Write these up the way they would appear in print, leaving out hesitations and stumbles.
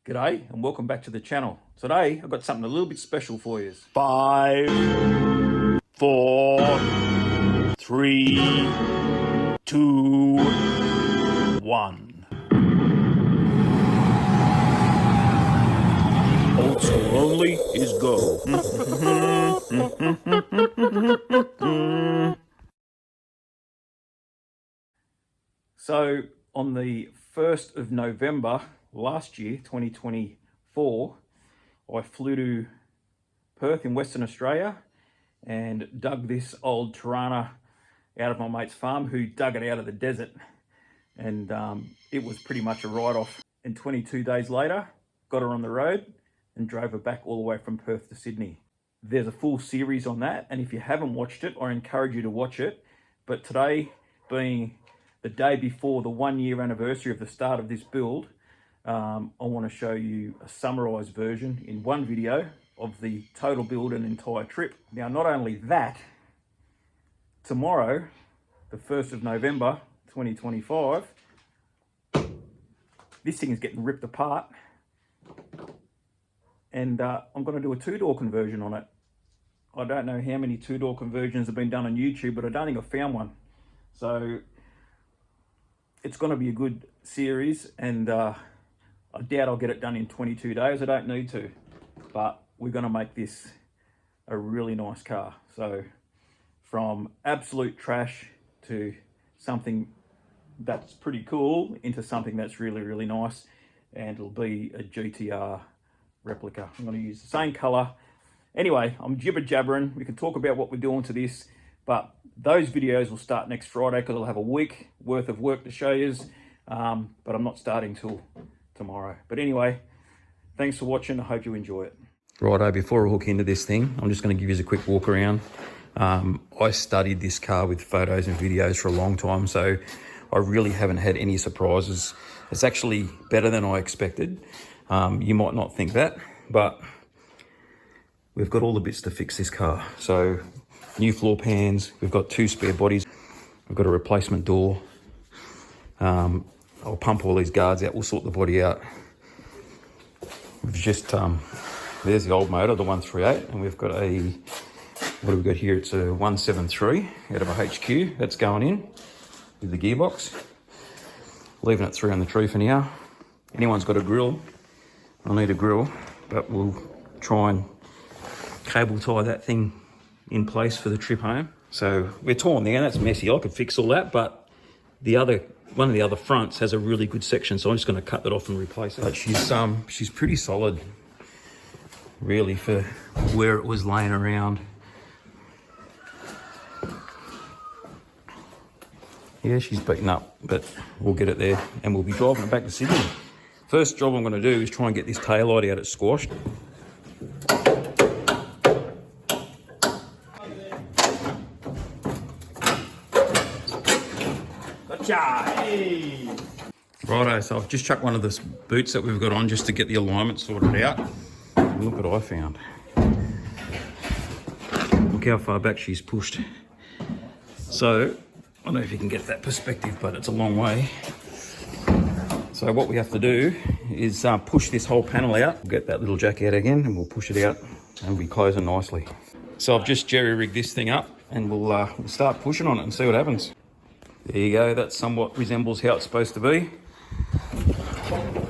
G'day and welcome back to the channel. Today I've got something a little bit special for you. 5, 4, 3, 2, 1. Old Skool only is go. So on the 1st of November last year, 2024, I flew to Perth in Western Australia and dug this old Torana out of my mate's farm, who dug it out of the desert. And it was pretty much a write-off. And 22 days later, got her on the road and drove her back all the way from Perth to Sydney. There's a full series on that, and if you haven't watched it, I encourage you to watch it. But today, being the day before the 1-year anniversary of the start of this build, I want to show you a summarized version in one video of the total build and entire trip. Now, not only that, tomorrow, the 1st of November 2025, this thing is getting ripped apart, and I'm going to do a 2-door conversion on it. I don't know how many 2-door conversions have been done on YouTube, but I don't think I've found one. So it's going to be a good series, and I doubt I'll get it done in 22 days. I don't need to, but we're going to make this a really nice car. So from absolute trash to something that's pretty cool into something that's really, really nice, and it'll be a GTR replica. I'm going to use the same color. Anyway, I'm jibber jabbering. We can talk about what we're doing to this, but those videos will start next Friday because I'll have a week worth of work to show you. But I'm not starting till tomorrow. But anyway, thanks for watching. I hope you enjoy it. Righto, before I hook into this thing, I'm just going to give you a quick walk around. I studied this car with photos and videos for a long time, so I really haven't had any surprises. It's actually better than I expected. You might not think that, but we've got all the bits to fix this car. So new floor pans, we've got 2 spare bodies, we've got a replacement door. I'll pump all these guards out, we'll sort the body out. We've just, there's the old motor, the 138, and we've got a, what do we got here? It's a 173 out of a HQ, that's going in with the gearbox. Leaving it through on the tree for now. Anyone's got a grill, I'll need a grill, but we'll try and cable tie that thing in place for the trip home. So we're torn there, that's messy. I could fix all that, but one of the other fronts has a really good section, so I'm just going to cut that off and replace it. But she's pretty solid, really, for where it was laying around. Yeah, she's beaten up, but we'll get it there, and we'll be driving it back to Sydney. First job I'm going to do is try and get this taillight out. It's squashed. Hey. Righto, so I've just chucked one of the boots that we've got on just to get the alignment sorted out. And look what I found. Look how far back she's pushed. So, I don't know if you can get that perspective, but it's a long way. So what we have to do is push this whole panel out. We'll get that little jack out again and we'll push it out and we'll be closing nicely. So I've just jerry-rigged this thing up and we'll start pushing on it and see what happens. There you go, that somewhat resembles how it's supposed to be.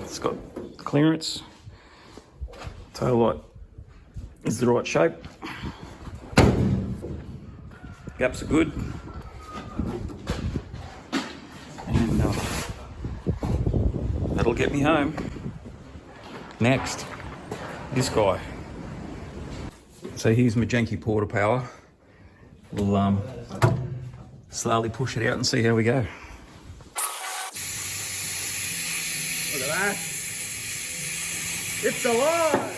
It's got clearance. Taillight is the right shape. Gaps are good. And that'll get me home. Next, this guy. So here's my janky porta power. We'll slowly push it out and see how we go. Look at that. It's alive!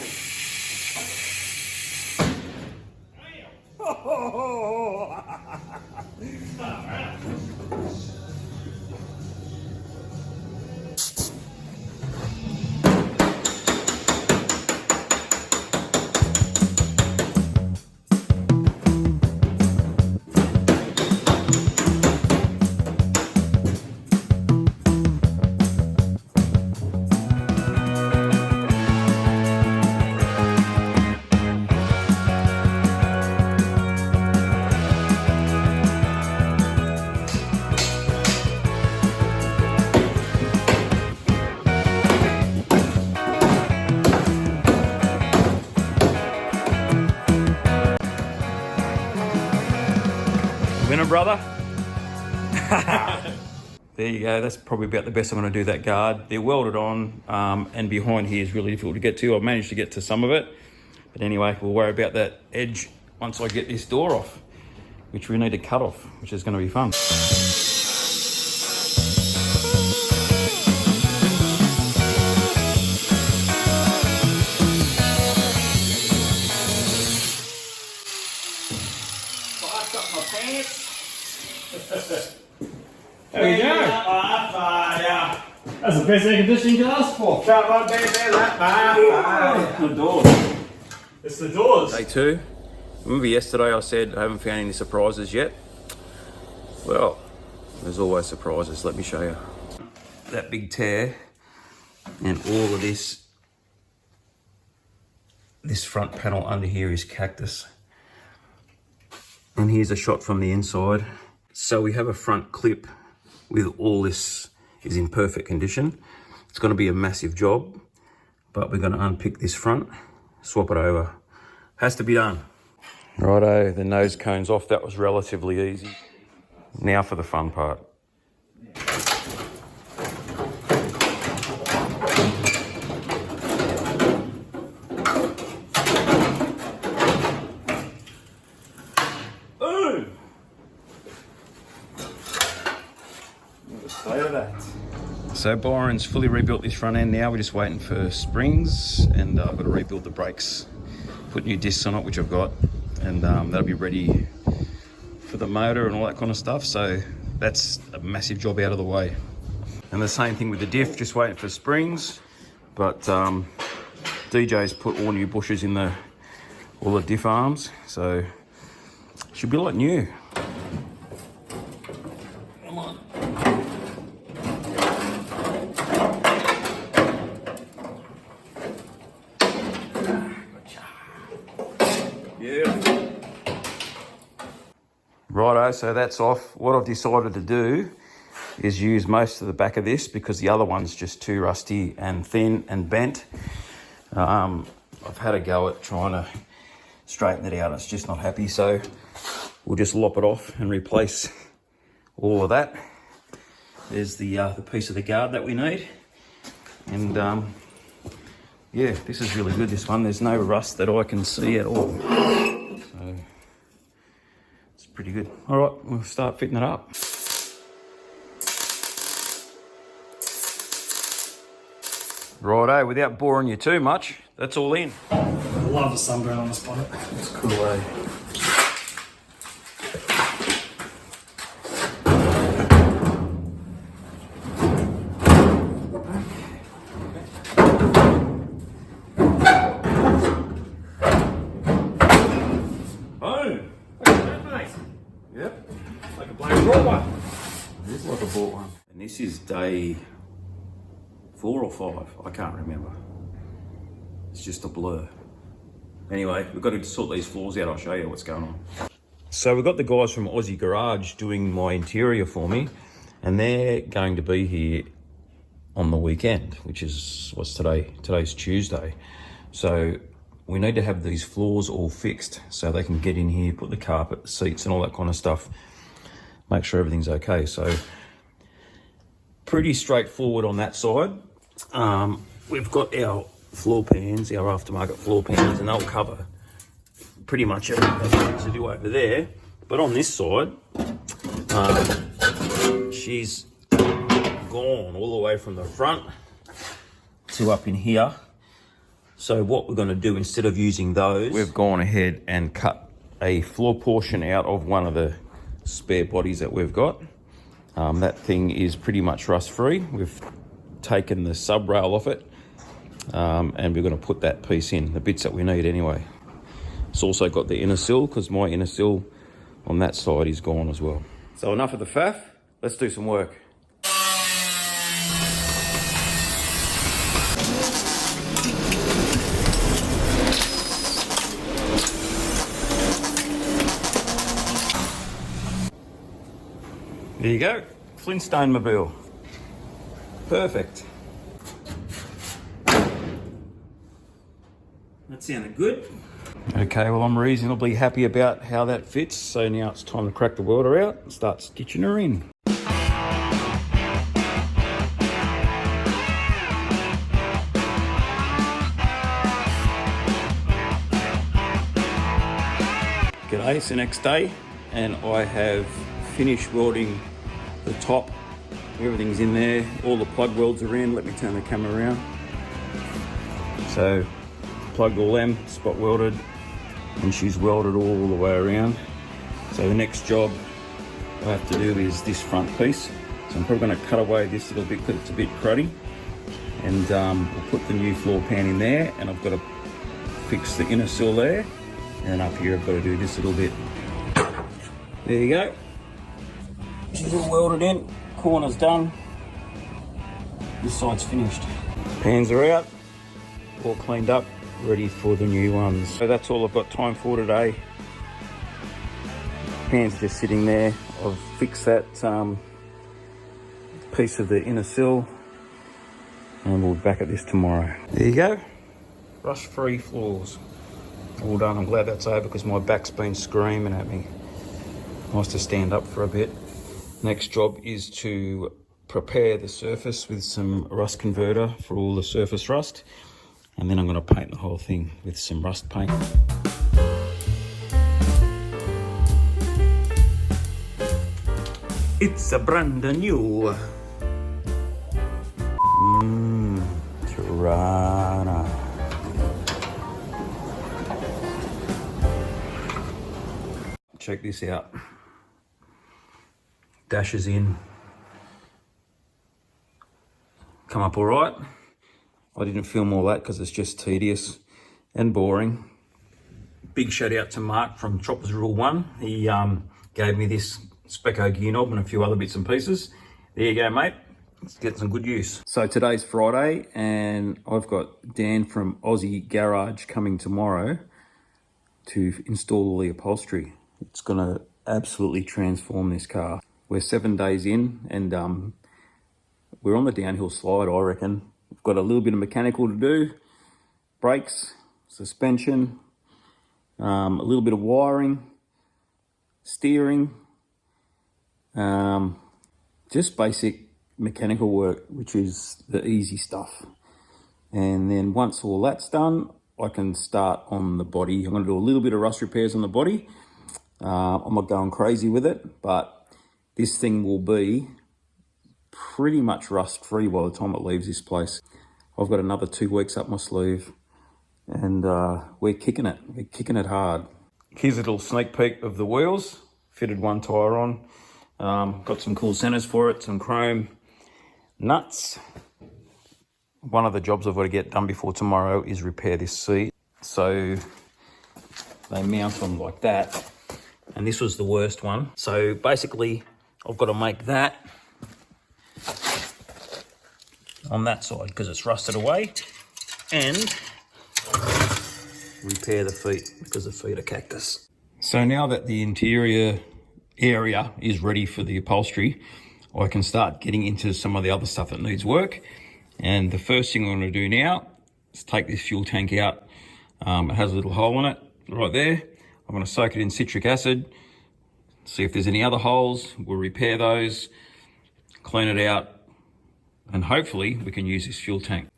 going, brother? There you go. That's probably about the best I'm going to do that guard. They're welded on, and behind here is really difficult to get to. I've managed to get to some of it. But anyway, we'll worry about that edge once I get this door off, which we need to cut off, which is going to be fun. There we go. That's the best air conditioning you can ask for. The doors. It's the doors. Day 2. Remember yesterday I said I haven't found any surprises yet? Well, there's always surprises. Let me show you. That big tear and all of this front panel under here is cactus. And here's a shot from the inside. So we have a front clip with all this is in perfect condition. It's going to be a massive job, but we're going to unpick this front, swap it over. Has to be done. Righto, the nose cone's off. That was relatively easy. Now for the fun part. So Byron's fully rebuilt this front end now. We're just waiting for springs, and I've got to rebuild the brakes, put new discs on it, which I've got, and that'll be ready for the motor and all that kind of stuff. So that's a massive job out of the way. And the same thing with the diff, just waiting for springs. But DJ's put all new bushes in all the diff arms, so should be like new. Come on. Righto, so that's off. What I've decided to do is use most of the back of this because the other one's just too rusty and thin and bent. I've had a go at trying to straighten it out. It's just not happy, so we'll just lop it off and replace all of that. There's the piece of the guard that we need. And yeah, this is really good, this one. There's no rust that I can see at all. So it's pretty good. All right, we'll start fitting it up. Righto, without boring you too much, that's all in. I love the sunburn on this bonnet. It's cool, eh? Boom! Yep. Like a black raw one. It is like a bought one. And this is day 4 or 5, I can't remember. It's just a blur. Anyway, we've got to sort these floors out. I'll show you what's going on. So we've got the guys from Aussie Garage doing my interior for me, and they're going to be here on the weekend, which is, what's today? Today's Tuesday. So we need to have these floors all fixed so they can get in here, put the carpet, seats and all that kind of stuff, make sure everything's okay. So pretty straightforward on that side. We've got our floor pans, our aftermarket floor pans, and they'll cover pretty much everything to do over there. But on this side, she's gone all the way from the front to up in here. So what we're going to do, instead of using those, we've gone ahead and cut a floor portion out of one of the spare bodies that we've got. That thing is pretty much rust free. We've taken the sub rail off it, and we're going to put that piece in, the bits that we need anyway. It's also got the inner sill, because my inner sill on that side is gone as well. So enough of the faff, let's do some work. There you go, Flintstone mobile. Perfect. That sounded good. Okay, well I'm reasonably happy about how that fits, so now it's time to crack the welder out and start stitching her in. G'day, it's the next day and I have finished welding the top. Everything's in there, all the plug welds are in. Let me turn the camera around. So plugged all them, spot welded, and she's welded all the way around. So the next job I have to do is this front piece. So I'm probably going to cut away this little bit because it's a bit cruddy, and we'll put the new floor pan in there, and I've got to fix the inner sill there, and up here I've got to do this little bit. There you go. She's all welded in, corner's done, this side's finished. Pans are out, all cleaned up, ready for the new ones. So that's all I've got time for today. Pan's just sitting there. I've fixed that piece of the inner sill, and we'll be back at this tomorrow. There you go, rust-free floors. All done. I'm glad that's over because my back's been screaming at me. Nice to stand up for a bit. Next job is to prepare the surface with some rust converter for all the surface rust, and then I'm going to paint the whole thing with some rust paint. It's a brand new Torana. Check this out. Dashes in. Come up all right. I didn't film all that because it's just tedious and boring. Big shout out to Mark from Choppers Rule 1. He gave me this Specco gear knob and a few other bits and pieces. There you go, mate. Let's get some good use. So today's Friday and I've got Dan from Aussie Garage coming tomorrow to install all the upholstery. It's gonna absolutely transform this car. We're 7 days in and we're on the downhill slide, I reckon. We've got a little bit of mechanical to do, brakes, suspension, a little bit of wiring, steering, just basic mechanical work, which is the easy stuff. And then once all that's done, I can start on the body. I'm gonna do a little bit of rust repairs on the body. I'm not going crazy with it, but this thing will be pretty much rust free by the time it leaves this place. I've got another 2 weeks up my sleeve and we're kicking it hard. Here's a little sneak peek of the wheels. Fitted one tyre on, got some cool centers for it, some chrome nuts. One of the jobs I've got to get done before tomorrow is repair this seat. So they mount on like that. And this was the worst one. So basically, I've got to make that on that side because it's rusted away, and repair the feet because the feet are cactus. So now that the interior area is ready for the upholstery, I can start getting into some of the other stuff that needs work. And the first thing I'm going to do now is take this fuel tank out. It has a little hole in it right there. I'm going to soak it in citric acid, see if there's any other holes. We'll repair those, clean it out, and hopefully we can use this fuel tank.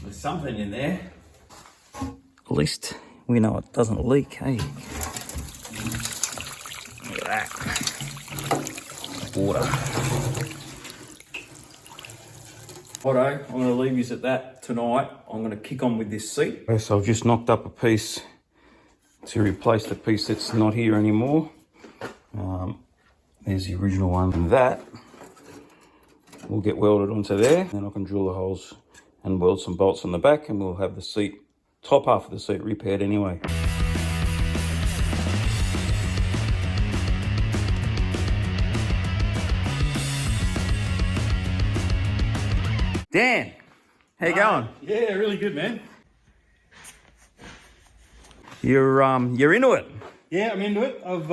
There's something in there. At least we know it doesn't leak, hey? Look at that. Water. Righto, I'm going to leave you at that tonight. I'm going to kick on with this seat. Okay, so I've just knocked up a piece to replace the piece that's not here anymore. There's the original one. And that will get welded onto there. Then I can drill the holes and weld some bolts on the back, and we'll have the seat, top half of the seat repaired anyway. Dan, how you going? Yeah, really good, man. You're into it. Yeah, I'm into it. I've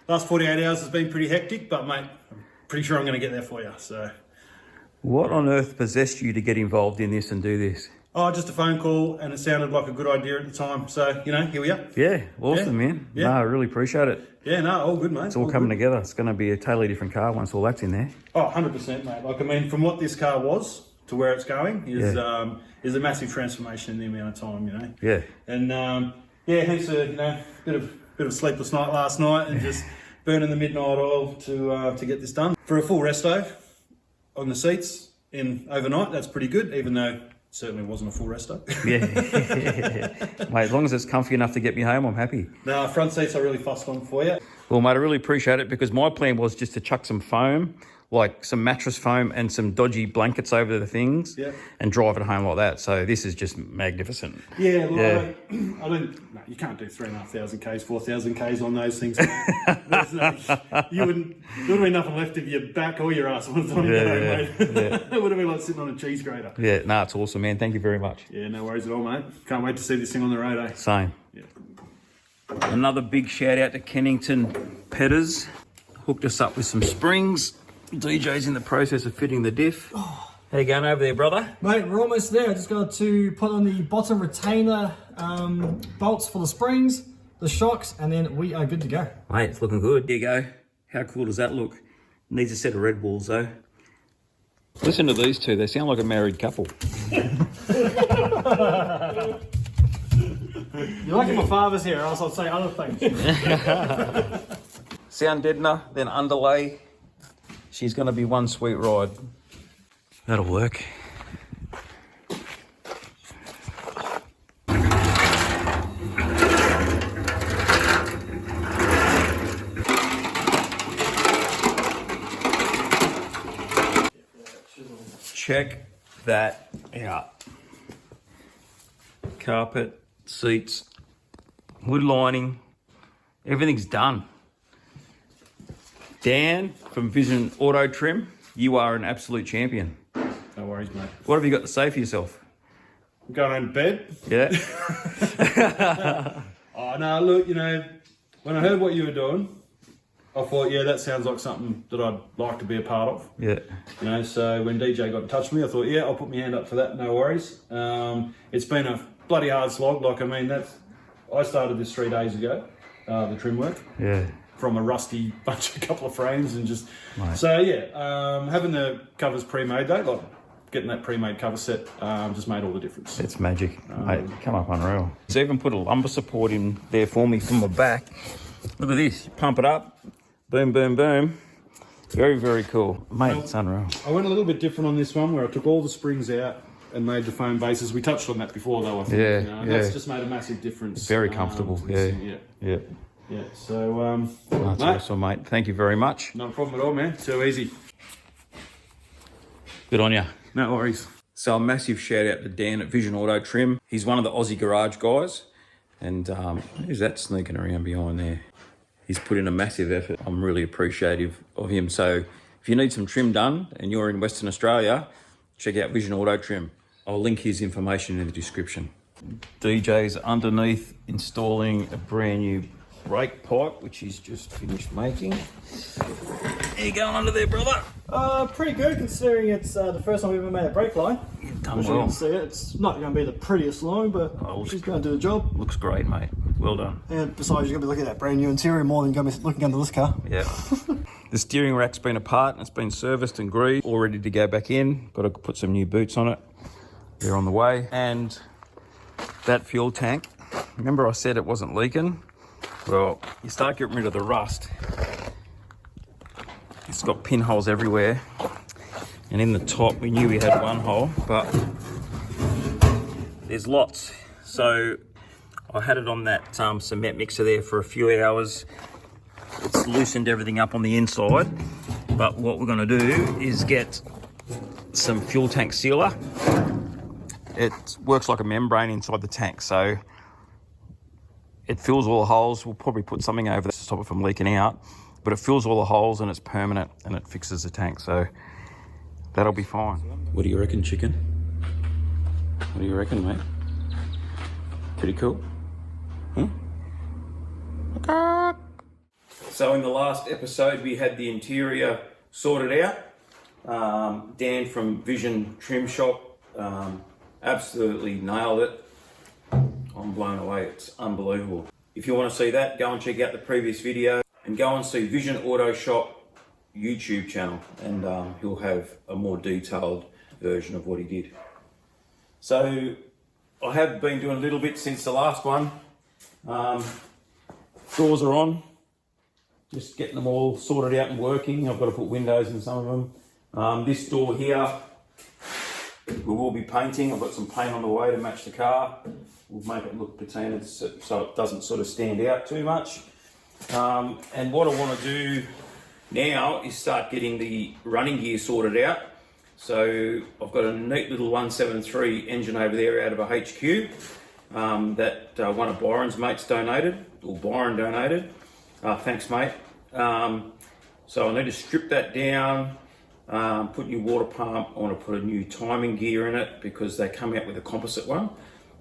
last 48 hours has been pretty hectic, but mate, I'm pretty sure I'm going to get there for you. So, what on earth possessed you to get involved in this and do this? Oh, just a phone call, and it sounded like a good idea at the time. So, you know, here we are. Yeah, awesome, Yeah. man. Yeah. No, I really appreciate it. Yeah, no, all good, mate. It's all coming together. It's going to be a totally different car once all that's in there. Oh, 100%, mate. Like, I mean, from what this car was to where it's going is a massive transformation in the amount of time, you know. Yeah. And yeah, hence a bit of sleepless night last night, and just burning the midnight oil to get this done. For a full resto on the seats in overnight, that's pretty good, even though it certainly wasn't a full resto. Yeah. Mate, as long as it's comfy enough to get me home, I'm happy. No, front seats I really fussed on for you. Well, mate, I really appreciate it, because my plan was just to chuck some foam, like some mattress foam and some dodgy blankets over the things, Yeah. and drive it home like that. So this is just magnificent. Yeah, well, Yeah. I don't. No, you can't do 3,500 k's, 4,000 k's on those things. There would have been nothing left of your back or your ass by the time you got home, mate. It would have been like sitting on a cheese grater. Yeah, no, it's awesome, man. Thank you very much. Yeah, no worries at all, mate. Can't wait to see this thing on the road, eh? Same. Yeah. Another big shout out to Cannington Pedders. Hooked us up with some springs. DJ's in the process of fitting the diff. How you going over there, brother? Mate, we're almost there. I just got to put on the bottom retainer bolts for the springs, the shocks, and then we are good to go. Mate, it's looking good. There you go. How cool does that look? Needs a set of red balls though. Listen to these two. They sound like a married couple. You're lucky my father's here, or else I'll say other things. Sound deadener, then underlay. She's going to be one sweet ride. That'll work. Check that out. Carpet, seats, wood lining, everything's done. Dan from Vision Auto Trim, you are an absolute champion. No worries, mate. What have you got to say for yourself? I'm going home to bed. Yeah. Oh, no, look, you know, when I heard what you were doing, I thought, yeah, that sounds like something that I'd like to be a part of. Yeah. You know, so when DJ got in touch with me, I thought, yeah, I'll put my hand up for that, no worries. It's been a bloody hard slog. Like, I mean, I started this 3 days ago, the trim work. Yeah. From a rusty couple of frames and just... Right. So, yeah, having the covers pre-made though, like getting that pre-made cover set just made all the difference. It's magic. Mate, come up unreal. It's even put a lumbar support in there for me from the back. Look at this. You pump it up. Boom, boom, boom. Very, very cool. Mate, it's unreal. I went a little bit different on this one where I took all the springs out and made the foam bases. We touched on that before though, I think. Yeah, You know, and yeah. that's just made a massive difference. Very comfortable. to this thing, Yeah. yeah. Yeah. Yeah, so, That's mate, awesome, mate. Thank you very much. no problem at all, man. Too easy. Good on you. No worries. So a massive shout out to Dan at Vision Auto Trim. He's one of the Aussie garage guys. And who's that sneaking around behind there? He's put in a massive effort. I'm really appreciative of him. So if you need some trim done and you're in Western Australia, check out Vision Auto Trim. I'll link his information in the description. DJ's underneath installing a brand new brake pipe, which he's just finished making. How you going under there, brother? Pretty good considering it's the first time we've ever made a brake line. You've done As you well. can see it, it's not going to be the prettiest line, but she's going to do the job. Looks great, mate. Well done. And besides, you're going to be looking at that brand new interior more than you're going to be looking under this car. Yeah. The steering rack's been apart and it's been serviced and greased, all ready to go back in. Got to put some new boots on it. They're on the way. And that fuel tank, remember I said it wasn't leaking? Well, you start getting rid of the rust. It's got pinholes everywhere. And in the top, we knew we had one hole, but there's lots. So I had it on that cement mixer there for a few hours. It's loosened everything up on the inside. But what we're gonna do is get some fuel tank sealer. It works like a membrane inside the tank, so it fills all the holes. We'll probably put something over this to stop it from leaking out, but it fills all the holes and it's permanent and it fixes the tank, so that'll be fine. What do you reckon, chicken? What do you reckon, mate? Pretty cool? Huh? So in the last episode, we had the interior sorted out. Dan from Vision Trim Shop Absolutely nailed it. I'm blown away, it's unbelievable. If you want to see that, go and check out the previous video and go and see Vision Auto Shop YouTube channel, and he'll have a more detailed version of what he did. So I have been doing a little bit since the last one. Doors are on, just getting them all sorted out and working. I've got to put windows in some of them. This door here, we will be painting. I've got some paint on the way to match the car. We'll make it look patina'd so it doesn't sort of stand out too much. And what I want to do now is start getting the running gear sorted out. So I've got a neat little 173 engine over there out of a HQ that one of Byron's mates donated, or Byron donated. Thanks, mate. So I need to strip that down, put new water pump. I want to put a new timing gear in it because they come out with a composite one,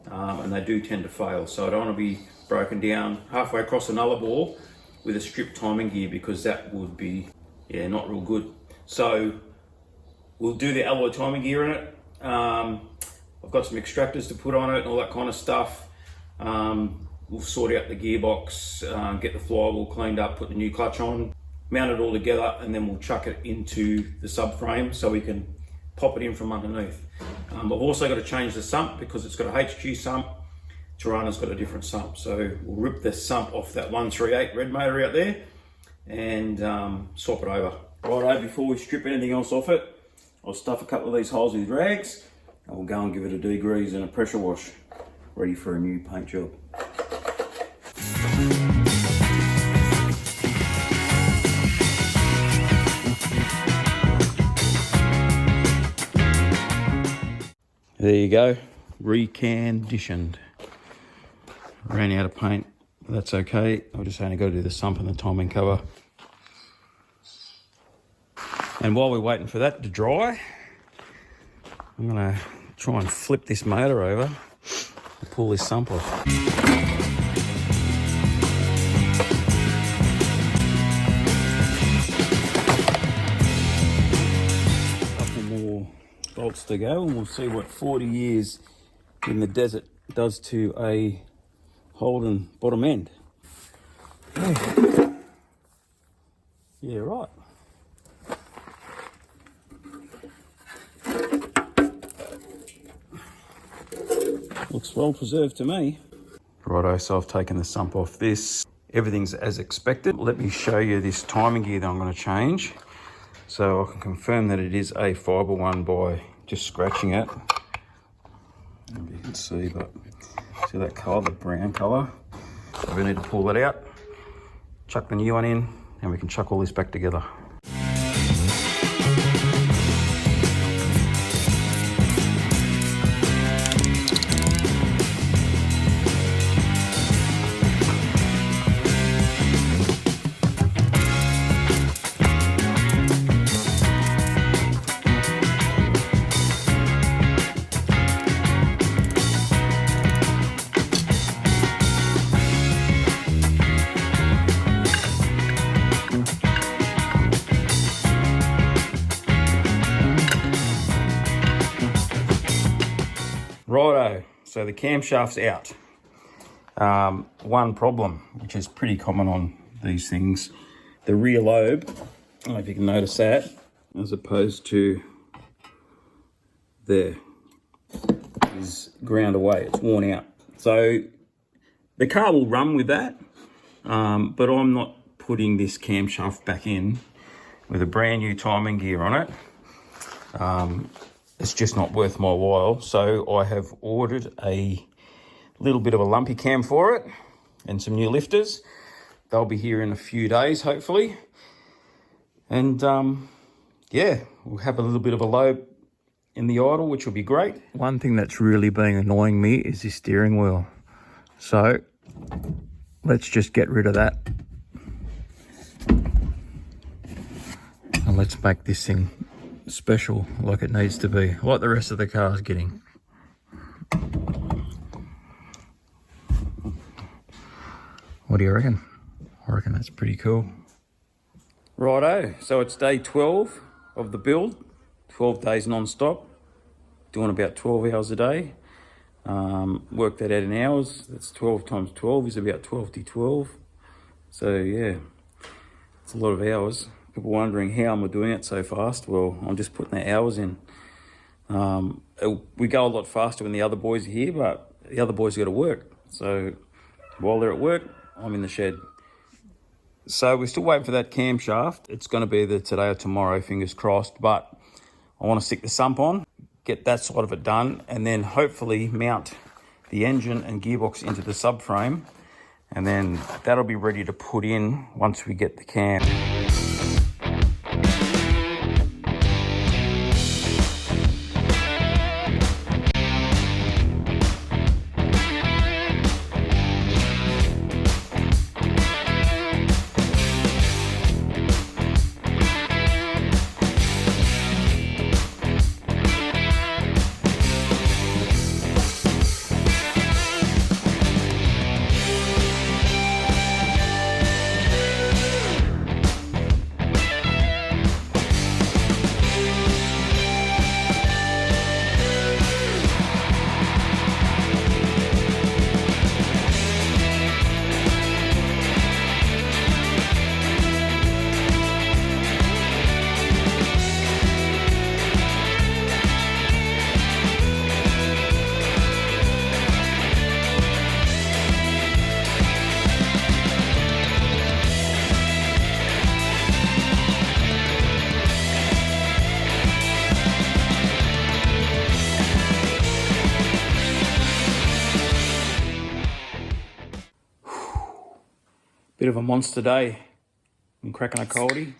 and they do tend to fail. So I don't want to be broken down halfway across another ball with a stripped timing gear, because that would be, yeah, not real good. So we'll do the alloy timing gear in it. I've got some extractors to put on it and all that kind of stuff. We'll sort out the gearbox, get the flywheel cleaned up, put the new clutch on, mount it all together, and then we'll chuck it into the subframe so we can pop it in from underneath. I've also got to change the sump because it's got a HQ sump. Torana's got a different sump, so we'll rip the sump off that 138 red motor out there and swap it over. Righto, before we strip anything else off it, I'll stuff a couple of these holes with rags and we'll go and give it a degrease and a pressure wash, ready for a new paint job. There you go, reconditioned. Ran out of paint, but that's okay. I've just only got to do the sump and the timing cover. And while we're waiting for that to dry, I'm gonna try and flip this motor over and pull this sump off. Couple more bolts to go and we'll see what 40 years in the desert does to a Holden bottom end. Yeah, right. Looks well preserved to me. Righto, so I've taken the sump off this. Everything's as expected. Let me show you this timing gear that I'm going to change, so I can confirm that it is a fibre one by just scratching it. Maybe you can see, but see that colour, the brown colour? So we need to pull that out, chuck the new one in, and we can chuck all this back together. Righto, so the camshaft's out. One problem, which is pretty common on these things, the rear lobe, I don't know if you can notice that, as opposed to there, is ground away, it's worn out. So the car will run with that, but I'm not putting this camshaft back in with a brand new timing gear on it. It's just not worth my while. So I have ordered a little bit of a lumpy cam for it and some new lifters. They'll be here in a few days, hopefully. And yeah, we'll have a little bit of a lobe in the idle, which will be great. One thing that's really been annoying me is this steering wheel. So let's just get rid of that. And let's make this thing special like it needs to be, like the rest of the car's getting. What do you reckon? I reckon that's pretty cool. Righto, so it's day 12 of the build, 12 days non-stop, doing about 12 hours a day. Work that out in hours. That's 12 times 12 is about 12 to 12. So yeah, it's a lot of hours. People wondering how am I doing it so fast? Well, I'm just putting the hours in. We go a lot faster when the other boys are here, but the other boys got to work. So while they're at work, I'm in the shed. So we're still waiting for that camshaft. It's going to be either today or tomorrow, fingers crossed. But I want to stick the sump on, get that side of it done, and then hopefully mount the engine and gearbox into the subframe. And then that'll be ready to put in once we get the cam. Bit of a monster day. I'm cracking a coldie,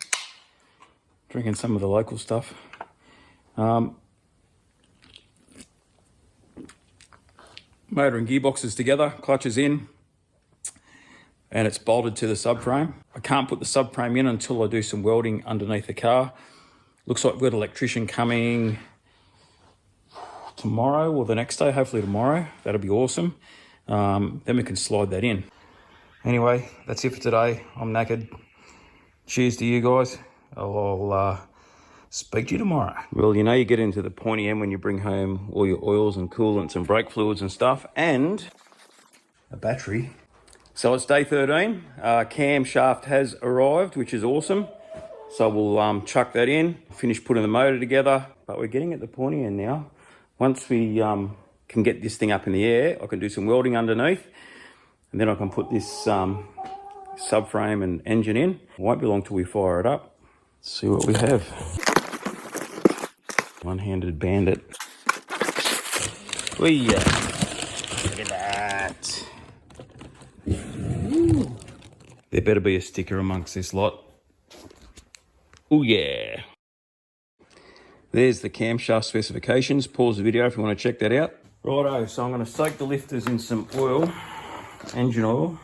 drinking some of the local stuff. Motor and gearboxes together, clutches in, and it's bolted to the subframe. I can't put the subframe in until I do some welding underneath the car. Looks like we've got an electrician coming tomorrow or the next day, hopefully tomorrow. That'll be awesome. Then we can slide that in. Anyway, that's it for today. I'm knackered. Cheers to you guys. I'll speak to you tomorrow. Well, you know you get into the pointy end when you bring home all your oils and coolants and brake fluids and stuff, and a battery. So it's day 13. Camshaft has arrived, which is awesome. So we'll chuck that in, finish putting the motor together. But we're getting at the pointy end now. Once we can get this thing up in the air, I can do some welding underneath. And then I can put this subframe and engine in. It won't be long till we fire it up. Let's see what we have. One-handed bandit. Look at that. Ooh. There better be a sticker amongst this lot. Oh yeah. There's the camshaft specifications. Pause the video if you want to check that out. Righto, so I'm going to soak the lifters in some oil. Engine oil.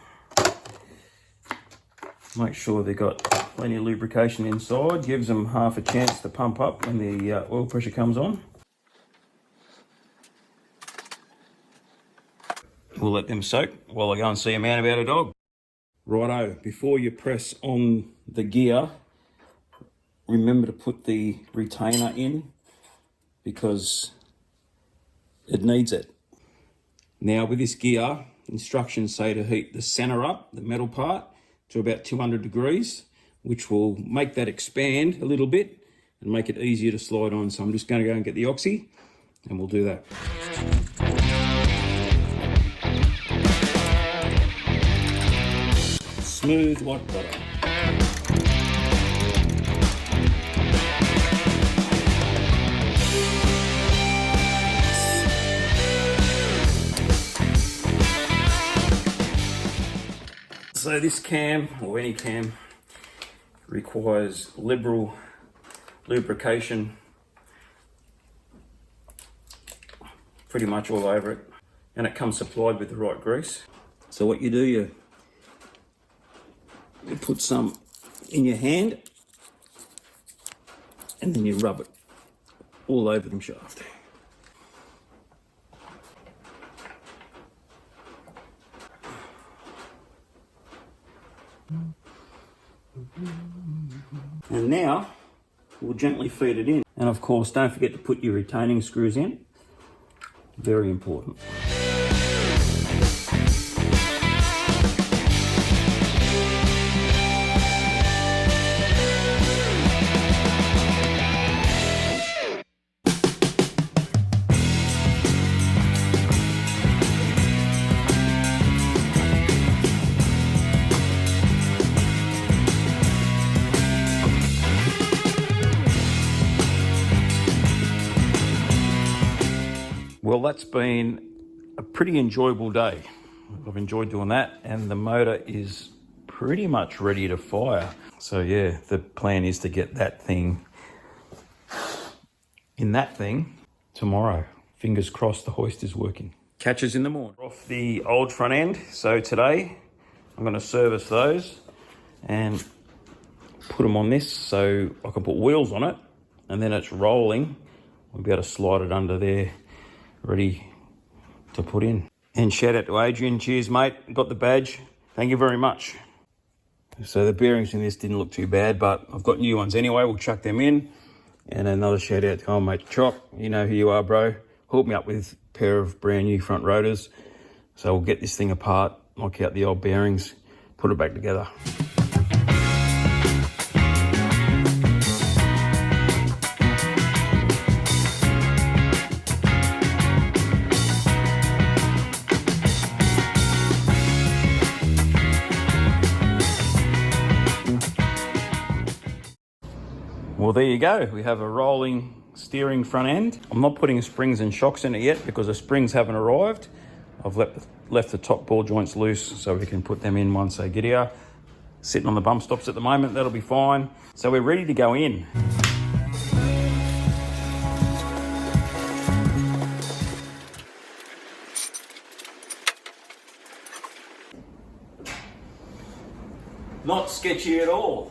Make sure they've got plenty of lubrication inside. Gives them half a chance to pump up when the oil pressure comes on. We'll let them soak while I go and see a man about a dog. Righto, before you press on the gear, remember to put the retainer in because it needs it. Now with this gear, instructions say to heat the center up, the metal part, to about 200 degrees, which will make that expand a little bit and make it easier to slide on. So I'm just going to go and get the oxy and we'll do that. Smooth like butter. So this cam, or any cam, requires liberal lubrication pretty much all over it, and it comes supplied with the right grease. So what you do, you put some in your hand and then you rub it all over the shaft. And now we'll gently feed it in. And of course, don't forget to put your retaining screws in. Very important. Well, that's been a pretty enjoyable day. I've enjoyed doing that, and the motor is pretty much ready to fire. So yeah, the plan is to get that thing in that thing tomorrow. Fingers crossed the hoist is working. Catches in the morning. Off the old front end. So today I'm going to service those and put them on this so I can put wheels on it, and then it's rolling. We'll be able to slide it under there, ready to put in. And shout out to Adrian. Cheers, mate. Got the badge. Thank you very much. So the bearings in this didn't look too bad, but I've got new ones anyway. We'll chuck them in. And another shout out to old mate Choc. You know who you are, bro. Hooked me up with a pair of brand new front rotors. So we'll get this thing apart, knock out the old bearings, put it back together. Well, there you go. We have a rolling steering front end. I'm not putting springs and shocks in it yet because the springs haven't arrived. I've left the top ball joints loose so we can put them in once they get here. Sitting on the bump stops at the moment, that'll be fine. So we're ready to go in. Not sketchy at all.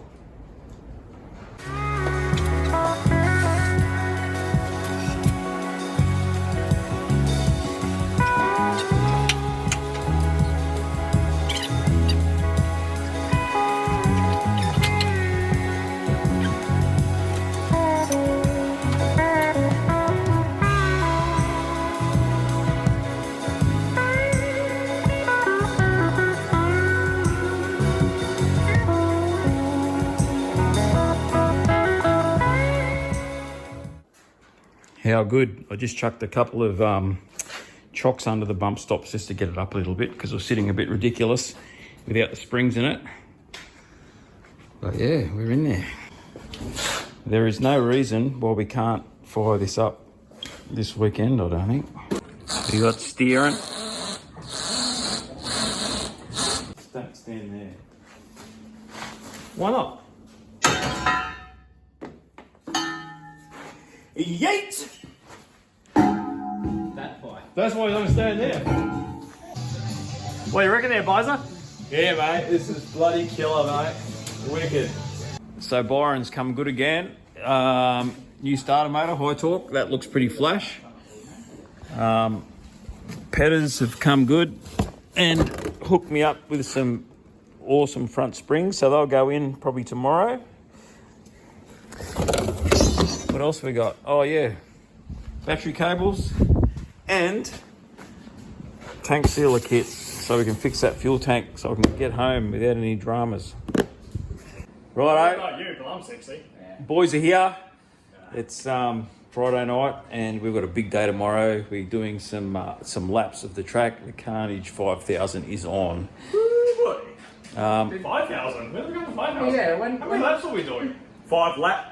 How good. I just chucked a couple of chocks under the bump stops just to get it up a little bit because it was sitting a bit ridiculous without the springs in it. But yeah, we're in there. There is no reason why we can't fire this up this weekend, I don't think. We got steering. Don't stand there. Why not? Yeet! That's why you don't stand there. What do you reckon there, Bizer? Yeah, mate, this is bloody killer, mate. Wicked. So Byron's come good again. New starter motor, high torque. That looks pretty flash. Pedders have come good and hooked me up with some awesome front springs. So they'll go in probably tomorrow. What else have we got? Oh yeah, battery cables and tank sealer kit so we can fix that fuel tank so I can get home without any dramas. Righto. Not you, but I'm sexy. Boys are here. It's Friday night and we've got a big day tomorrow. We're doing some laps of the track. The Carnage 5000 is on. Woo, boy. 5,000? Where are we going with 5,000? Yeah, how many laps are we doing? 5 laps?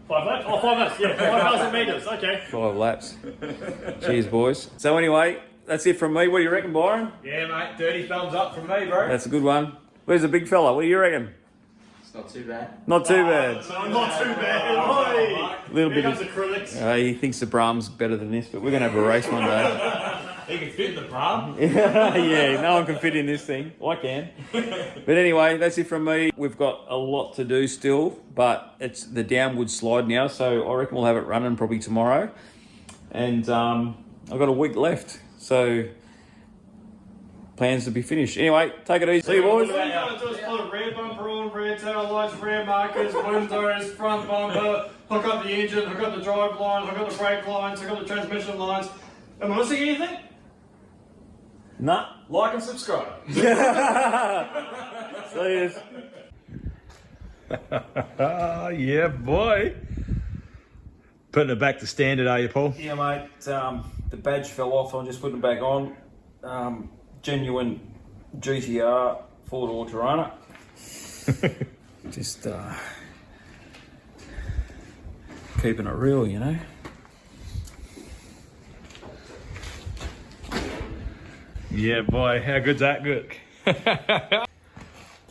Oh, 5 laps, yeah, 5,000 metres, okay. 5 laps. Cheers, boys. So anyway, that's it from me. What do you reckon, Byron? Yeah, mate, dirty thumbs up from me, bro. That's a good one. Where's the big fella? What do you reckon? It's not too bad. Not too bad. No, not too bad. Little Here bit comes of, acrylics. he thinks the Brahm's better than this, but we're going to have a race one day. He can fit in the pram. Yeah, no one can fit in this thing. I can. But anyway, that's it from me. We've got a lot to do still, but it's the downward slide now, so I reckon we'll have it running probably tomorrow. And I've got a week left, so plans to be finished. Anyway, take it easy. See you, boys. All you gotta do is put a rear bumper on, rear tail lights, rear markers, windows, front bumper, hook up the engine, hook up the drive line, hook up the brake lines, hook up the transmission lines, Am I missing anything? Nah. Like and subscribe. See Yeah, boy. Putting it back to standard, are you, Paul? Yeah, mate. The badge fell off. I'm just putting it back on. Genuine GTR 4-door Torana. Just keeping it real, you know. Yeah, boy. How good's that? Good. The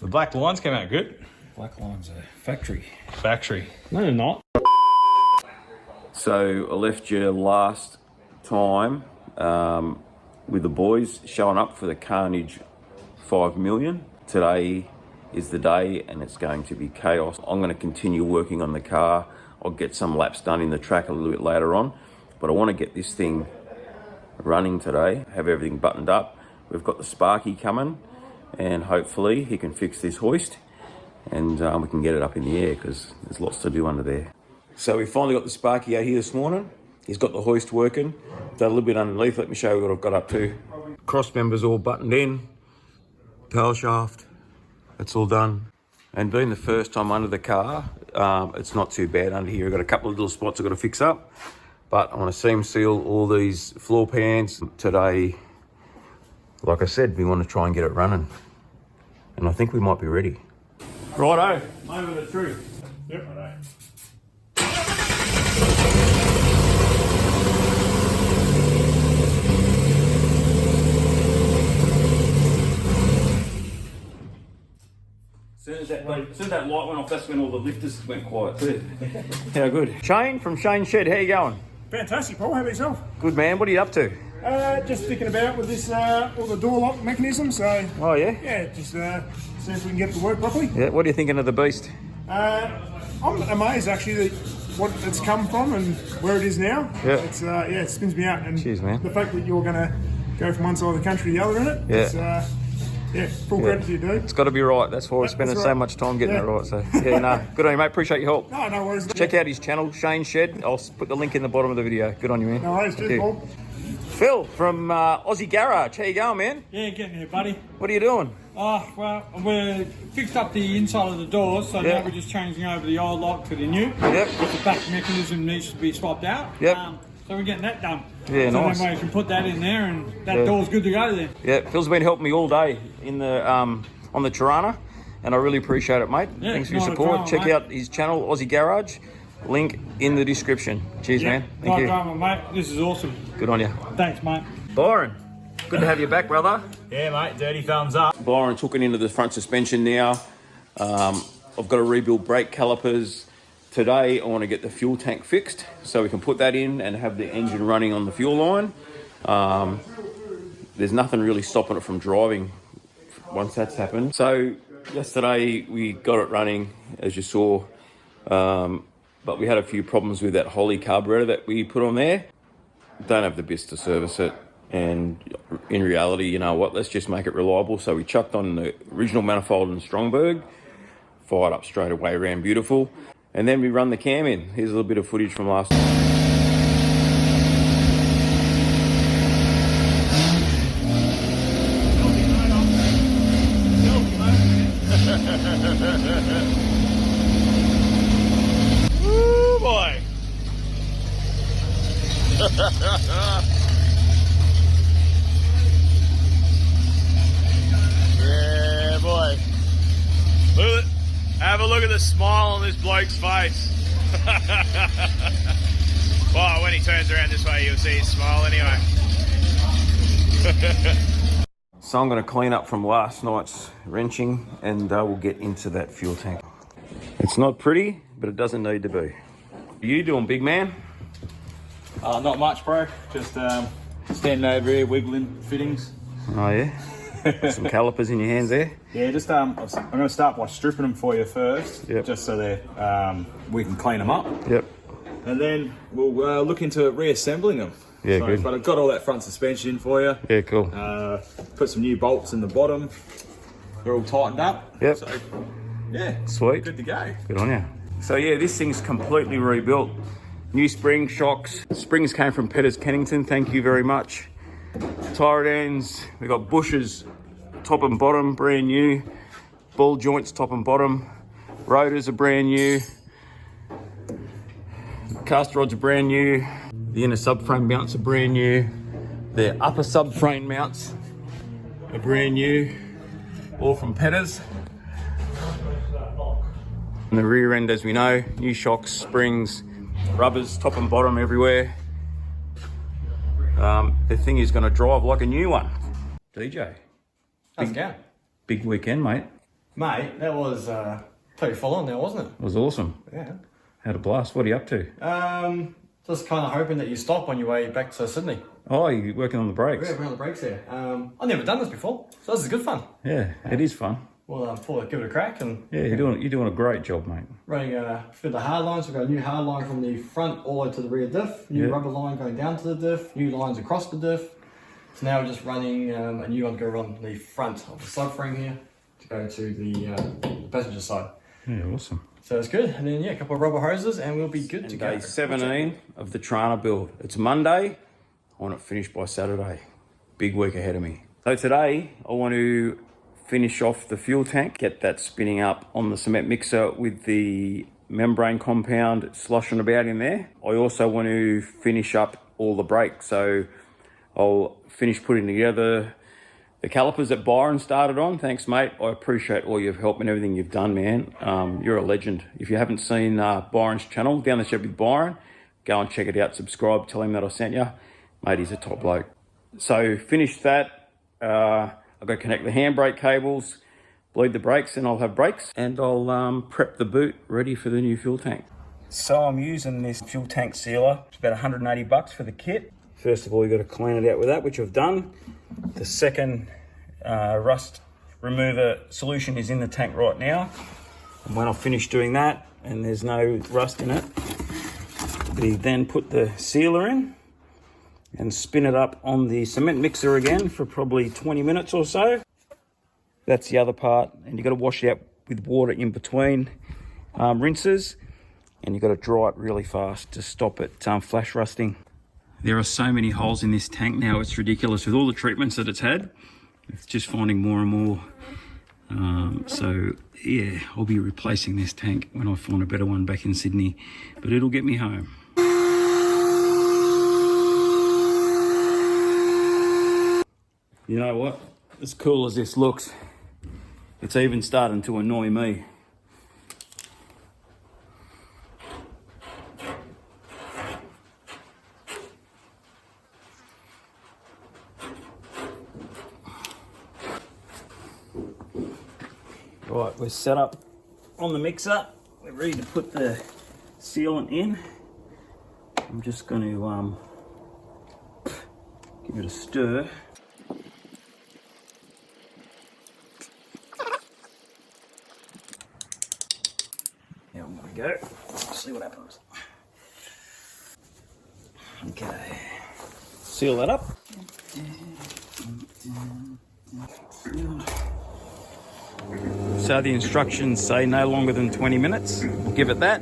black lines came out good. Black lines are factory. Factory. No, they're not. So I left you last time with the boys showing up for the Carnage 5 million. Today is the day and it's going to be chaos. I'm going to continue working on the car. I'll get some laps done in the track a little bit later on, but I want to get this thing running today, have everything buttoned up. We've got the Sparky coming and hopefully he can fix this hoist and we can get it up in the air because there's lots to do under there. So we finally got the Sparky out here this morning. He's got the hoist working. Done a little bit underneath. Let me show you what I've got up to. Cross members all buttoned in. Tail shaft, it's all done. And being the first time under the car, it's not too bad under here. I've got a couple of little spots I've got to fix up, but I want to seam seal all these floor pans. Today, like I said, we want to try and get it running. And I think we might be ready. Righto, over the truth. Yep, I know. As soon as that light went off, that's when all the lifters went quiet too. How good. Shane from Shane's Shed, how you going? Fantastic, Paul. How about yourself? Good man, what are you up to? Just sticking about with this, all the door lock mechanism. So, Oh yeah? yeah, just see if we can get it to work properly. Yeah, what are you thinking of the beast? I'm amazed actually that what it's come from and where it is now. Yeah. It's it spins me out. And Cheers, man. the fact that you're going to go from one side of the country to the other in it. Yeah. It's, full credit to you, dude. It's got to be right. That's why we're spending that's so right. much time getting Yeah. it right. So yeah, no, good on you, mate. Appreciate your help. No worries. Check out his channel, Shane's Shed. I'll put the link in the bottom of the video. Good on you, man. No worries, Thank cheers, you. Paul. Phil from Aussie Garage. How you going, man? Yeah, getting there, buddy. What are you doing? Oh, well, we fixed up the inside of the doors, so Yeah. now we're just changing over the old lock to the new. Yep. But the back mechanism needs to be swapped out. Yep. So we're getting that done. Yeah, so nice. then we can put that in there and that Yeah. door's good to go then. Yeah, Phil's been helping me all day in the on the Torana, and I really appreciate it, mate. Yeah, Thanks for your not a support. drama, Check mate. out his channel, Aussie Garage. Link in the description. Cheers, man. Thank no you. drama, mate. This is awesome. Good on you. Thanks, mate. Byron, good to have you back, brother. Yeah, mate. Dirty thumbs up. Byron's hooking into the front suspension now. I've got to rebuild brake calipers. Today I want to get the fuel tank fixed so we can put that in and have the engine running on the fuel line. There's nothing really stopping it from driving once that's happened. So yesterday we got it running, as you saw, but we had a few problems with that Holly carburetor that we put on there. Don't have the bits to service it, and in reality, you know what, let's just make it reliable. So we chucked on the original manifold in Strongberg, fired up straight away, ran beautiful, and then we run the cam in. Here's a little bit of footage from last night. Woo, boy. Yeah, boy. Look, have a look at the smile on this bloke's face. Well, when he turns around this way, you'll see his smile anyway. So I'm going to clean up from last night's wrenching, and we'll get into that fuel tank. It's not pretty, but it doesn't need to be. What are you doing, big man? Not much, bro. Just standing over here, wiggling fittings. Oh yeah? Some calipers in your hands there? Yeah, just I'm going to start by stripping them for you first, Yep. just so that we can clean them up, Yep. and then we'll look into reassembling them. Yeah, So, good. But I've got all that front suspension in for you. Yeah, cool. Put some new bolts in the bottom. They're all tightened up. Yep. So, yeah. Sweet. Good to go. Good on you. So yeah, this thing's completely rebuilt. New spring shocks. Springs came from Pedders Cannington, thank you very much. Tire ends, we've got bushes, top and bottom, brand new. Ball joints, top and bottom. Rotors are brand new. Cast rods are brand new. The inner subframe mounts are brand new. The upper subframe mounts are brand new. All from Pedders. And the rear end, as we know, new shocks, springs, rubbers, top and bottom everywhere. The thing is going to drive like a new one. DJ. How's it going? Big weekend, mate. Mate, that was pretty full on there, wasn't it? It was awesome. Yeah. Had a blast. What are you up to? Just kind of hoping that you stop on your way back to Sydney. Oh, you're working on the brakes. Yeah, we're on the brakes here. I've never done this before, so this is good fun. Yeah, it is fun. We'll give it a crack and Yeah, you're doing a great job, mate. running through the hard lines. We've got a new hard line from the front all the way to the rear diff. New rubber line going down to the diff. New lines across the diff. So now we're just running a new one to go on the front of the subframe here to go to the passenger side. Yeah, awesome. So it's good. And then, yeah, a couple of rubber hoses and we'll be good to go. Day 17 of the Torana build. It's Monday. I want it finished by Saturday. Big week ahead of me. So today, I want to finish off the fuel tank, get that spinning up on the cement mixer with the membrane compound sloshing about in there. I also want to finish up all the brakes. So I'll finish putting together the calipers that Byron started on. Thanks, mate. I appreciate all your help and everything you've done, man. You're a legend. If you haven't seen Byron's channel, Down the Shed with Byron, go and check it out. Subscribe, tell him that I sent you. Mate, he's a top bloke. So finish that. I've got to connect the handbrake cables, bleed the brakes, and I'll have brakes. And I'll prep the boot ready for the new fuel tank. So I'm using this fuel tank sealer. It's about 180 bucks for the kit. First of all, you've got to clean it out with that, which I've done. The second rust remover solution is in the tank right now. And when I finish doing that, and there's no rust in it, we then put the sealer in and spin it up on the cement mixer again for probably 20 minutes or so. That's the other part, and you've got to wash it out with water in between rinses, and you've got to dry it really fast to stop it flash rusting. There are so many holes in this tank now, it's ridiculous. With all the treatments that it's had, it's just finding more and more. So yeah, I'll be replacing this tank when I find a better one back in Sydney, but it'll get me home. You know what? As cool as this looks, it's even starting to annoy me. Right, we're set up on the mixer. We're ready to put the sealant in. I'm just going to give it a stir. Now I'm going to go. See what happens. Okay. Seal that up. So the instructions say no longer than 20 minutes. We'll give it that.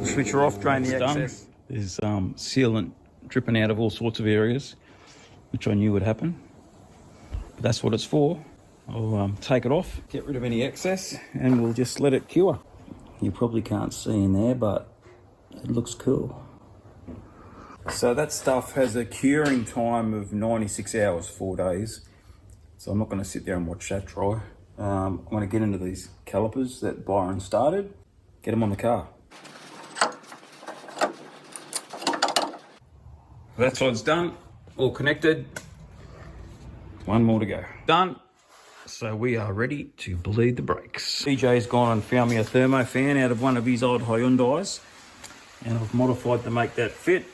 Switch her off, drain the excess. There's sealant dripping out of all sorts of areas, which I knew would happen. But that's what it's for. I'll take it off, get rid of any excess, and we'll just let it cure. You probably can't see in there, but it looks cool. So that stuff has a curing time of 96 hours, 4 days. So I'm not going to sit there and watch that dry. I'm going to get into these calipers that Byron started, get them on the car. That side's done, all connected. One more to go. Done. So we are ready to bleed the brakes. DJ's gone and found me a thermo fan out of one of his old Hyundais, and I've modified to make that fit.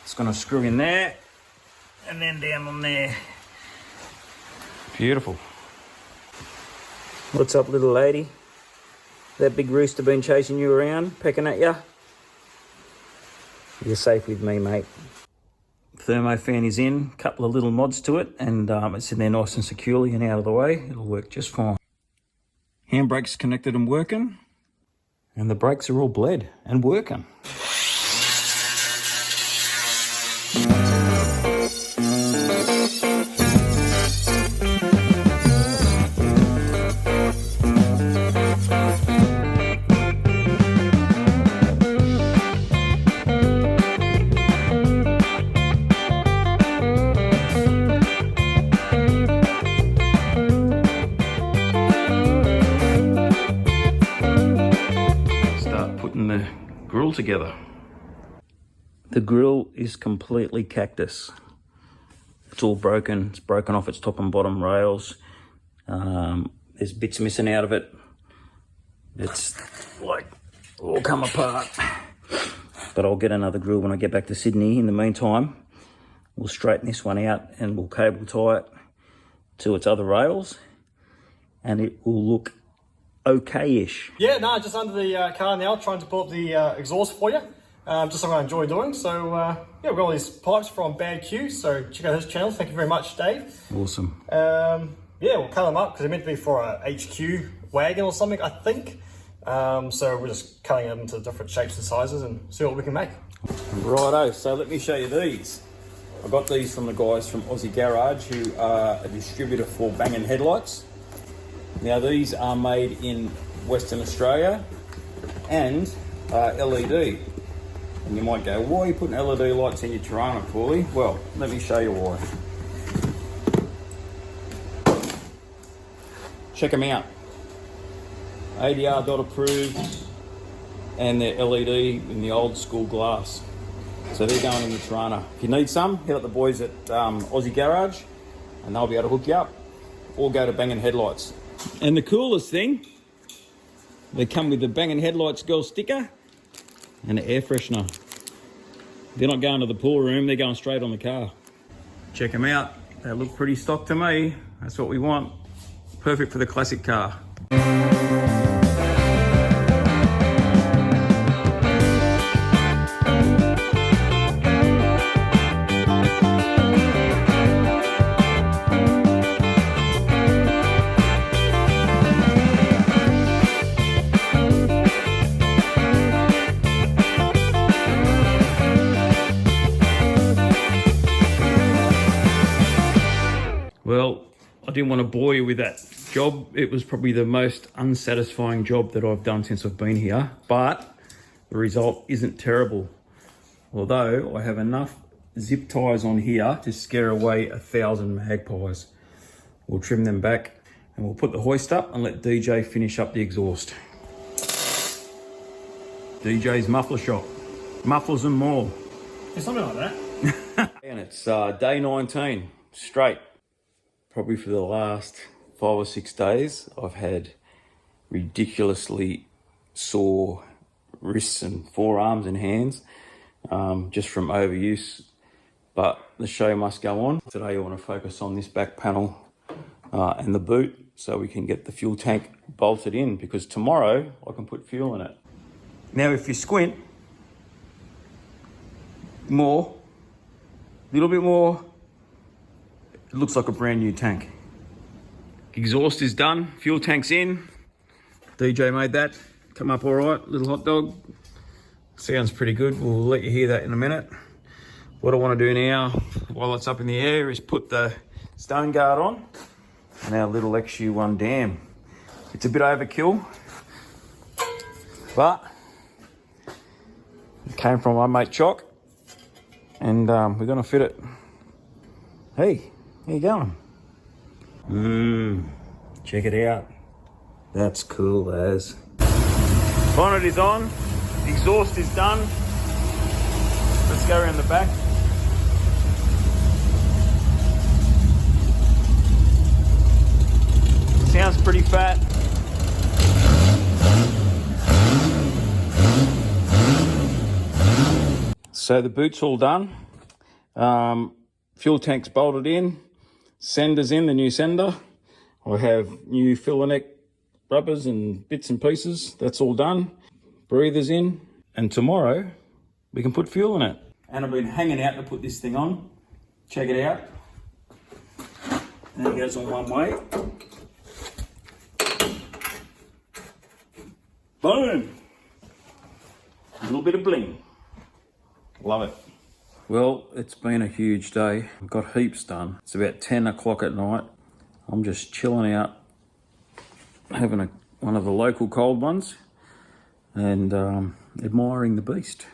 It's going to screw in there and then down on there. Beautiful. What's up, little lady? That big rooster been chasing you around, pecking at you? You're safe with me, mate. Thermo fan is in, a couple of little mods to it, and it's in there nice and securely and out of the way. It'll work just fine. Handbrake's connected and working, and the brakes are all bled and working. The grill together. The grill is completely cactus. It's all broken. It's broken off its top and bottom rails. There's bits missing out of it. It's like all come apart. But I'll get another grill when I get back to Sydney. In the meantime, we'll straighten this one out and we'll cable tie it to its other rails, and it will look okay-ish. Yeah, no, just under the car now, trying to pull up the exhaust for you. Just something I enjoy doing. So, yeah, we've got all these pipes from Bad Q, so check out his channel. Thank you very much, Dave. Awesome. Yeah, we'll cut them up because they're meant to be for a HQ wagon or something, I think. So we're just cutting them into different shapes and sizes and see what we can make. Righto, so let me show you these. I got these from the guys from Aussie Garage, who are a distributor for Bang & Headlights. Now these are made in Western Australia and LED. And you might go, why are you putting LED lights in your Torana, Paulie? Well, let me show you why. Check them out. ADR dot approved, and they're LED in the old school glass. So they're going in the Torana. If you need some, hit up the boys at Aussie Garage and they'll be able to hook you up, or go to Bang & Headlights. And the coolest thing, they come with the Bang & Headlights girl sticker and an air freshener. They're not going to the pool room, they're going straight on the car. Check them out. They look pretty stock to me. That's what we want. Perfect for the classic car. Well, I didn't want to bore you with that job. It was probably the most unsatisfying job that I've done since I've been here, but the result isn't terrible. Although I have enough zip ties on here to scare away 1,000 magpies. We'll trim them back and we'll put the hoist up and let DJ finish up the exhaust. DJ's Muffler Shop. Mufflers and more. Yeah, something like that. And it's day 19, straight. Probably for the last 5 or 6 days, I've had ridiculously sore wrists and forearms and hands, just from overuse. But the show must go on. Today I want to focus on this back panel and the boot, so we can get the fuel tank bolted in, because tomorrow I can put fuel in it. Now if you squint more, a little bit more, it looks like a brand new tank. Exhaust is done, fuel tank's in. DJ made that come up all right, little hot dog. Sounds pretty good, we'll let you hear that in a minute. What I want to do now, while it's up in the air, is put the stone guard on and our little XU1 dam. It's a bit overkill, but it came from my mate Chock, and we're gonna fit it. Hey, how you going? Check it out. That's cool as. Bonnet is on, exhaust is done. Let's go around the back. Sounds pretty fat. So the boot's all done. Fuel tank's bolted in. Sender's in, the new sender. I have new filler neck rubbers and bits and pieces. That's all done. Breather's in. And tomorrow we can put fuel in it. And I've been hanging out to put this thing on. Check it out. And it goes on one way. Boom! A little bit of bling. Love it. Well, it's been a huge day. I've got heaps done. It's about 10 o'clock at night. I'm just chilling out, having one of the local cold ones and admiring the beast.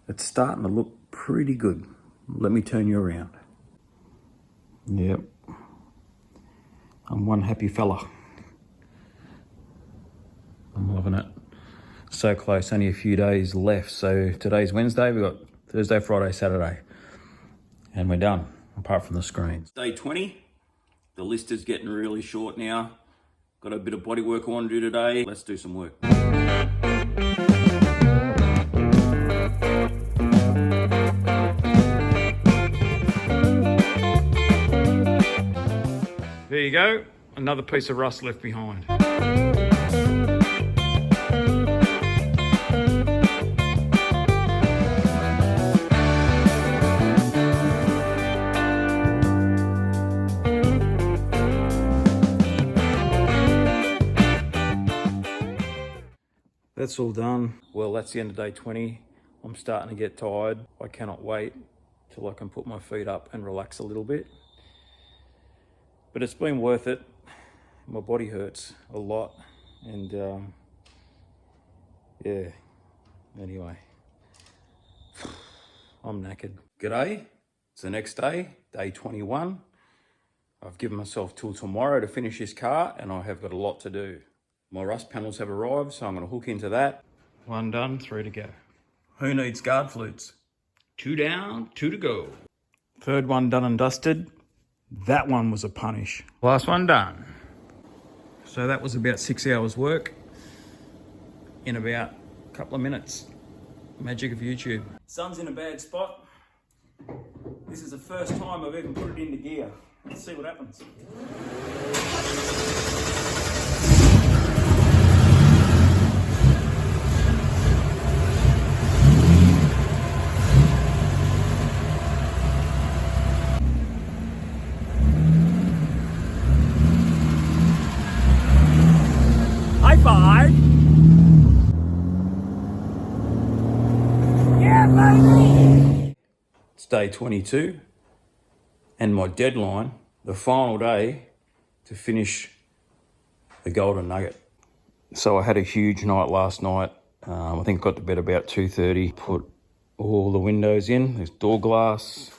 It's starting to look pretty good. Let me turn you around. Yep. I'm one happy fella. I'm loving it. So close, only a few days left. So today's Wednesday, we've got Thursday, Friday, Saturday, and we're done, apart from the screens. Day 20, the list is getting really short now. Got a bit of body work I want to do today. Let's do some work. There you go, another piece of rust left behind. That's all done. Well, that's the end of day 20. I'm starting to get tired. I cannot wait till I can put my feet up and relax a little bit. But it's been worth it. My body hurts a lot. And yeah, anyway. I'm knackered. G'day, it's the next day, day 21. I've given myself till tomorrow to finish this car and I have got a lot to do. My rust panels have arrived, so I'm going to hook into that. One done, 3 to go. Who needs guard flutes? 2 down, 2 to go. Third one done and dusted. That one was a punish. Last one done. So that was about 6 hours work in about a couple of minutes. Magic of YouTube. Sun's in a bad spot. This is the first time I've even put it into gear. Let's see what happens. It's day 22 and my deadline, the final day to finish the Golden Nugget. So I had a huge night last night. I think I got to bed about 2:30, put all the windows in, there's door glass,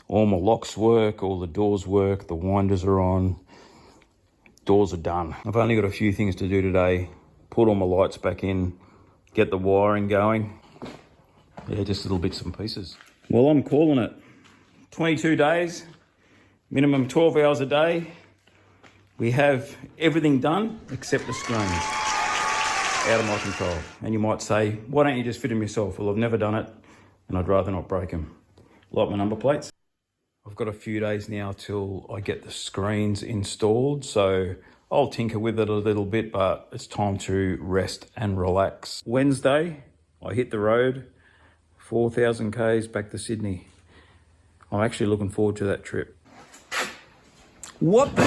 all my locks work, all the doors work, the winders are on, doors are done. I've only got a few things to do today. Put all my lights back in, get the wiring going. Yeah, just little bits and pieces. Well, I'm calling it. 22 days, minimum 12 hours a day. We have everything done except the screens. Out of my control. And you might say, why don't you just fit them yourself? Well, I've never done it and I'd rather not break them. Like my number plates. I've got a few days now till I get the screens installed, so I'll tinker with it a little bit, but it's time to rest and relax. Wednesday, I hit the road, 4000k's back to Sydney. I'm actually looking forward to that trip. What the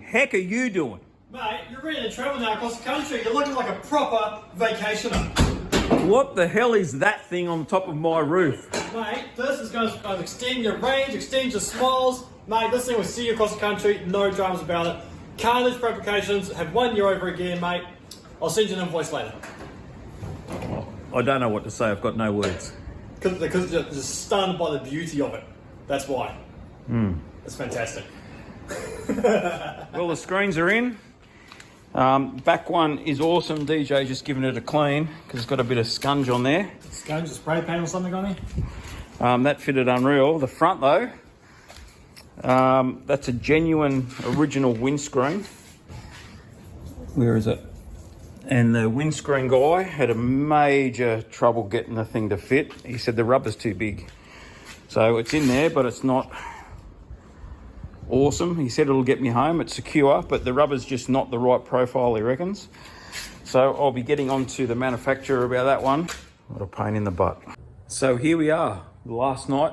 heck are you doing? Mate, you're ready to travel now across the country. You're looking like a proper vacationer. What the hell is that thing on top of my roof? Mate, this is going to extend your range, extend your smiles. Mate, this thing will see you across the country, no dramas about it. Carnage fabrications have 1 year over again, mate. I'll send you an invoice later. I don't know what to say, I've got no words. Because you're just stunned by the beauty of it. That's why. It's fantastic. Well, the screens are in. Back one is awesome. DJ just giving it a clean because it's got a bit of scunge on there. Scunge, a spray paint or something on here? That fitted unreal. The front though, that's a genuine original windscreen. Where is it? And the windscreen guy had a major trouble getting the thing to fit. He said the rubber's too big. So it's in there, but it's not awesome. He said it'll get me home. It's secure, but the rubber's just not the right profile, he reckons. So I'll be getting on to the manufacturer about that one. What a pain in the butt. So here we are, last night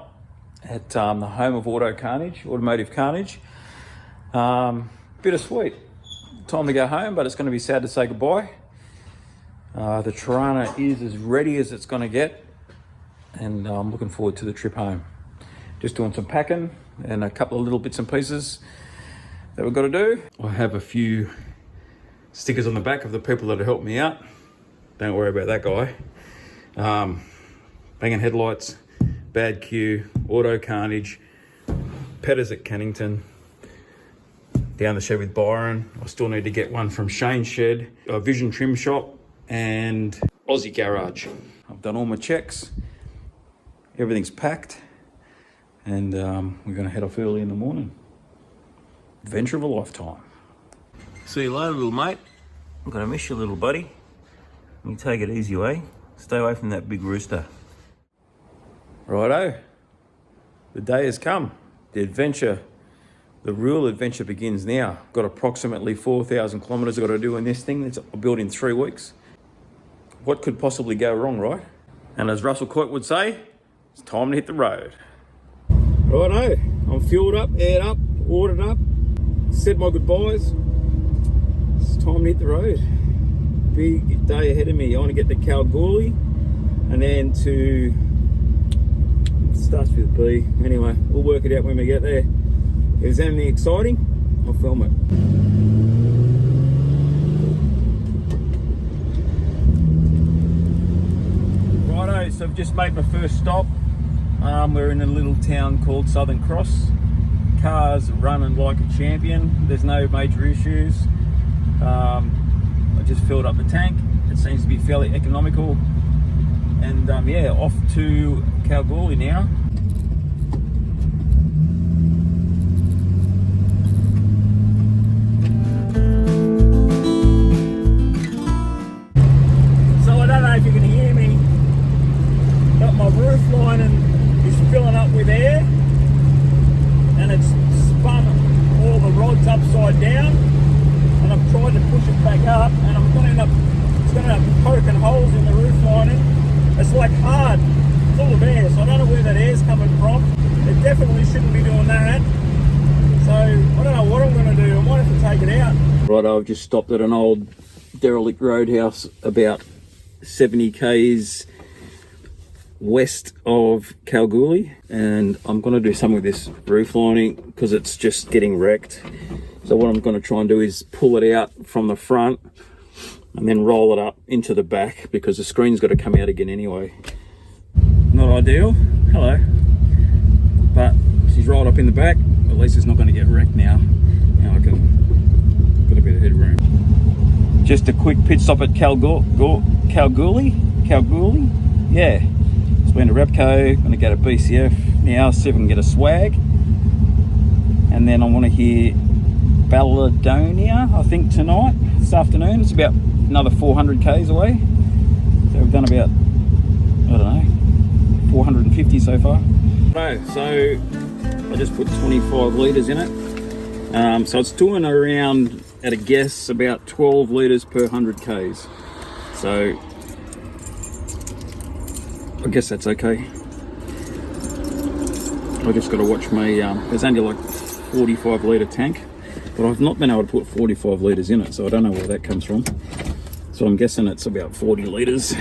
at the home of Automotive Carnage. Bittersweet. Time to go home, but it's going to be sad to say goodbye. The Torana is as ready as it's going to get. and I'm looking forward to the trip home. Just doing some packing and a couple of little bits and pieces that we've got to do. I have a few stickers on the back of the people that have helped me out. Don't worry about that guy. Banging headlights, Bad Q, Auto Carnage, Pedders Cannington, down the shed with Byron. I still need to get one from Shane's shed, a Vision Trim Shop, and Aussie Garage. I've done all my checks. Everything's packed. And we're going to head off early in the morning. Adventure of a lifetime. See you later, little mate. I'm going to miss you, little buddy. You take it easy, eh? Stay away from that big rooster. Righto. The day has come. The adventure, the real adventure begins now. Got approximately 4,000 kilometres I've got to do in this thing. It's built in 3 weeks. What could possibly go wrong, right? And as Russell Coit would say, it's time to hit the road. Righto, I'm fueled up, aired up, ordered up, said my goodbyes. It's time to hit the road. Big day ahead of me. I want to get to Kalgoorlie and then to, it starts with B. Anyway, we'll work it out when we get there. If there's anything exciting, I'll film it. Righto, so I've just made my first stop. We're in a little town called Southern Cross. Cars running like a champion. There's no major issues. I just filled up the tank. It seems to be fairly economical. And yeah, off to Kalgoorlie now. So I don't know if you can hear me, but my roof lining is filling up with air, and it's spun all the rods upside down, and I've tried to push it back up, and I'm going to end up, it's going to end up poking holes in the roof lining. It's like hard, full of air, so I don't know where that air's coming from. It definitely shouldn't be doing that. So I don't know what I'm going to do. I might have to take it out. Right, I've just stopped at an old derelict roadhouse about 70 k's west of Kalgoorlie, and I'm going to do some of this roof lining because it's just getting wrecked. So what I'm going to try and do is pull it out from the front and then roll it up into the back, because the screen's got to come out again anyway. Not ideal. Hello. But she's rolled up in the back. At least it's not going to get wrecked now. Now I can got a bit of headroom. Just a quick pit stop at Kalgoorlie. Yeah. It's been to Repco. Going to go to BCF now, see if I can get a swag. And then I want to hear Balladonia, I think, tonight, this afternoon. It's about another 400 k's away. So we've done about, I don't know, 450 so far. No, so I just put 25 litres in it. So it's doing around, at a guess, about 12 litres per 100 k's. So I guess that's okay. I just got to watch my, there's only like 45 litre tank, but I've not been able to put 45 litres in it, so I don't know where that comes from. So I'm guessing it's about 40 litres.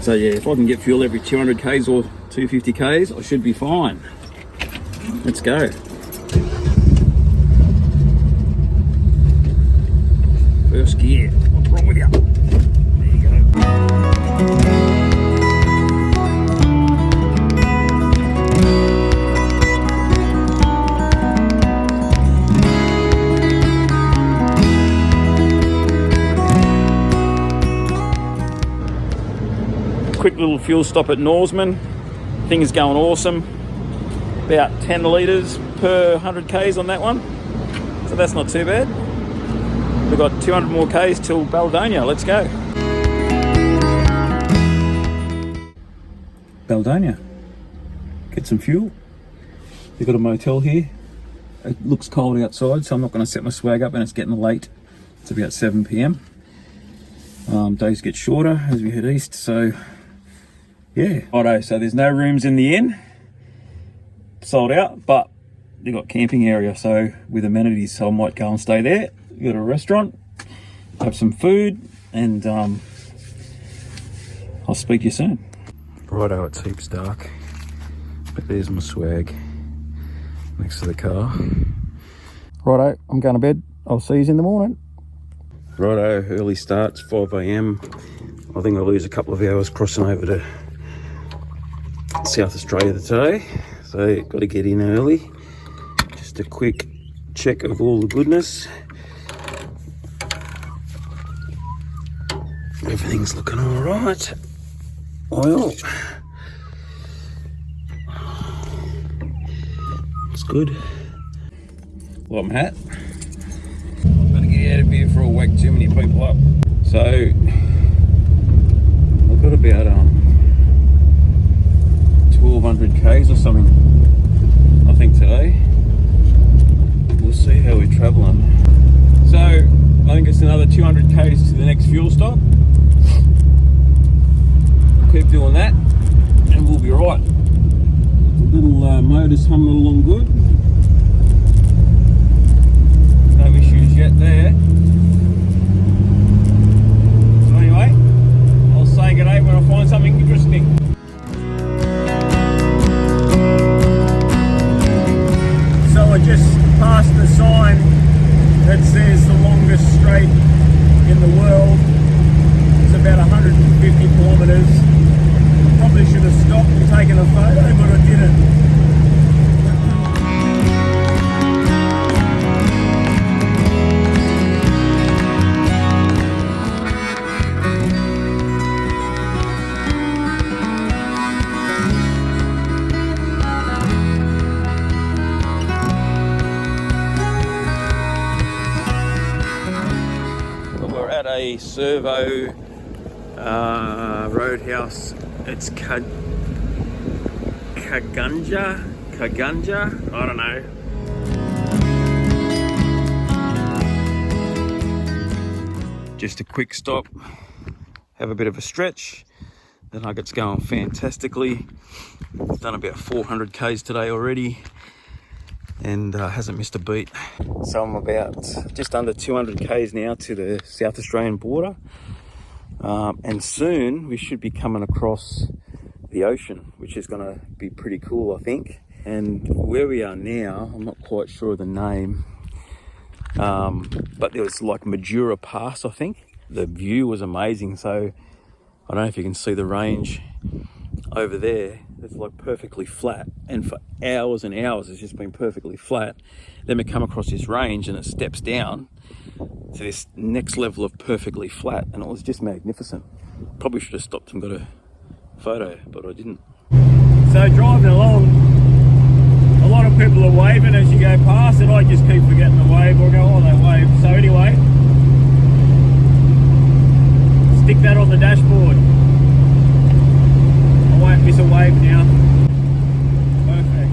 So yeah, if I can get fuel every 200 k's or 250 k's, I should be fine. Let's go. First gear. What's wrong with you? There you go. Quick little fuel stop at Norseman. Thing's going awesome. About 10 litres per 100 k's on that one. So that's not too bad. We've got 200 more k's till Balladonia. Let's go. Balladonia. Get some fuel. We've got a motel here. It looks cold outside, so I'm not going to set my swag up, and it's getting late. It's about 7 p.m. Days get shorter as we head east, so yeah. Righto, so there's no rooms in the inn. Sold out, but they've got camping area, so with amenities, so I might go and stay there. Go to a restaurant, have some food, and I'll speak to you soon. Righto, it's heaps dark, but there's my swag next to the car. Righto, I'm going to bed. I'll see you in the morning. Righto, early starts, 5 AM. I think I'll lose a couple of hours crossing over to South Australia today, so got to get in early. Just a quick check of all the goodness. Everything's looking all right. Oil, it's good. Welcome hat. I'm gonna get out of here before I wake too many people up. So I've got about 1200k's or something, I think, today. We'll see how we're traveling. So I think it's another 200k's to the next fuel stop. Keep doing that and we'll be right. The little motor's humming along good. No issues yet there. So anyway, I'll say good day when I find something interesting. So I just passed the sign that says the longest straight in the world. It's about 150 kilometres. Probably should have stopped and taken a photo, but I didn't. We're at a servo roadhouse. It's Kagunja, I don't know. Just a quick stop, have a bit of a stretch. The nugget's going fantastically. Done about 400k's today already and hasn't missed a beat. So I'm about just under 200k's now to the South Australian border. And soon we should be coming across the ocean, which is going to be pretty cool, I think. And where we are now, I'm not quite sure of the name, but there was like Majura Pass, I think. The view was amazing, so I don't know if you can see the range over there. It's like perfectly flat, and for hours and hours it's just been perfectly flat. Then we come across this range and it steps down to this next level of perfectly flat, and it was just magnificent. Probably should have stopped and got a photo, but I didn't. So driving along, a lot of people are waving as you go past, and I just keep forgetting to wave, or go, oh, they wave. So anyway, stick that on the dashboard. I won't miss a wave now. Perfect.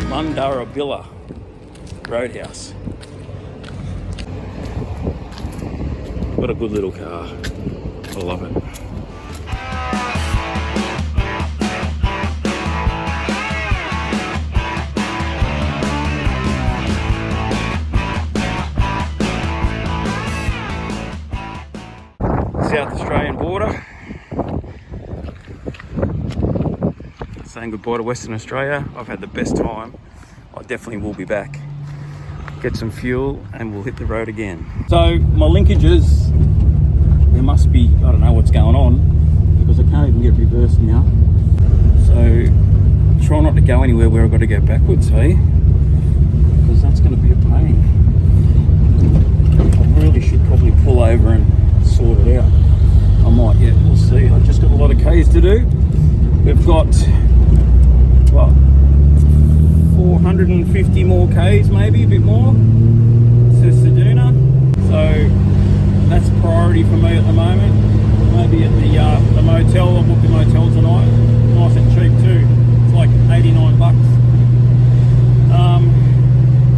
Mundarabilla Roadhouse. What a good little car. I love it. South Australian border. Saying goodbye to Western Australia. I've had the best time. I definitely will be back. Get some fuel and we'll hit the road again. So my linkages, there must be, I don't know what's going on, because I can't even get reversed now. So try not to go anywhere where I've got to go backwards, hey? Because that's going to be a pain. I really should probably pull over and sort it out. I might, yeah, we'll see. I've just got a lot of K's to do. We've got, what, 450 more K's, maybe a bit more, to Seduna. So that's priority for me at the moment. Maybe at the motel. I'll book the motel tonight. Nice and cheap too. It's like 89 bucks.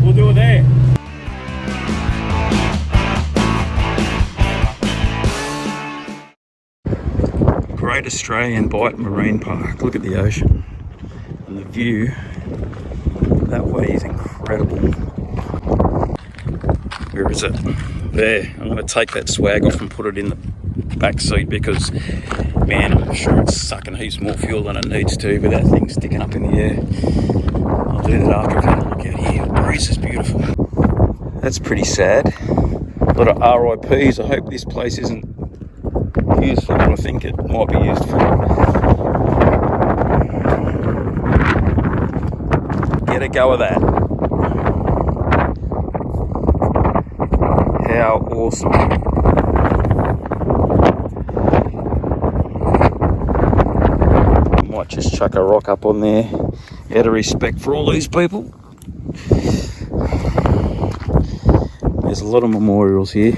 We'll do it there. Great Australian Bight Marine Park. Look at the ocean. And the view that way is incredible. Where is it? There. I'm going to take that swag off and put it in the back seat because, man, I'm sure it's sucking heaps more fuel than it needs to, but that thing's sticking up in the air. I'll do that after I've had a look out here. The breeze is beautiful. That's pretty sad. A lot of RIPs. I hope this place isn't used for what I think it might be used for. Get a go of that. How awesome. I might just chuck a rock up on there out of respect for all these people. There's a lot of memorials here.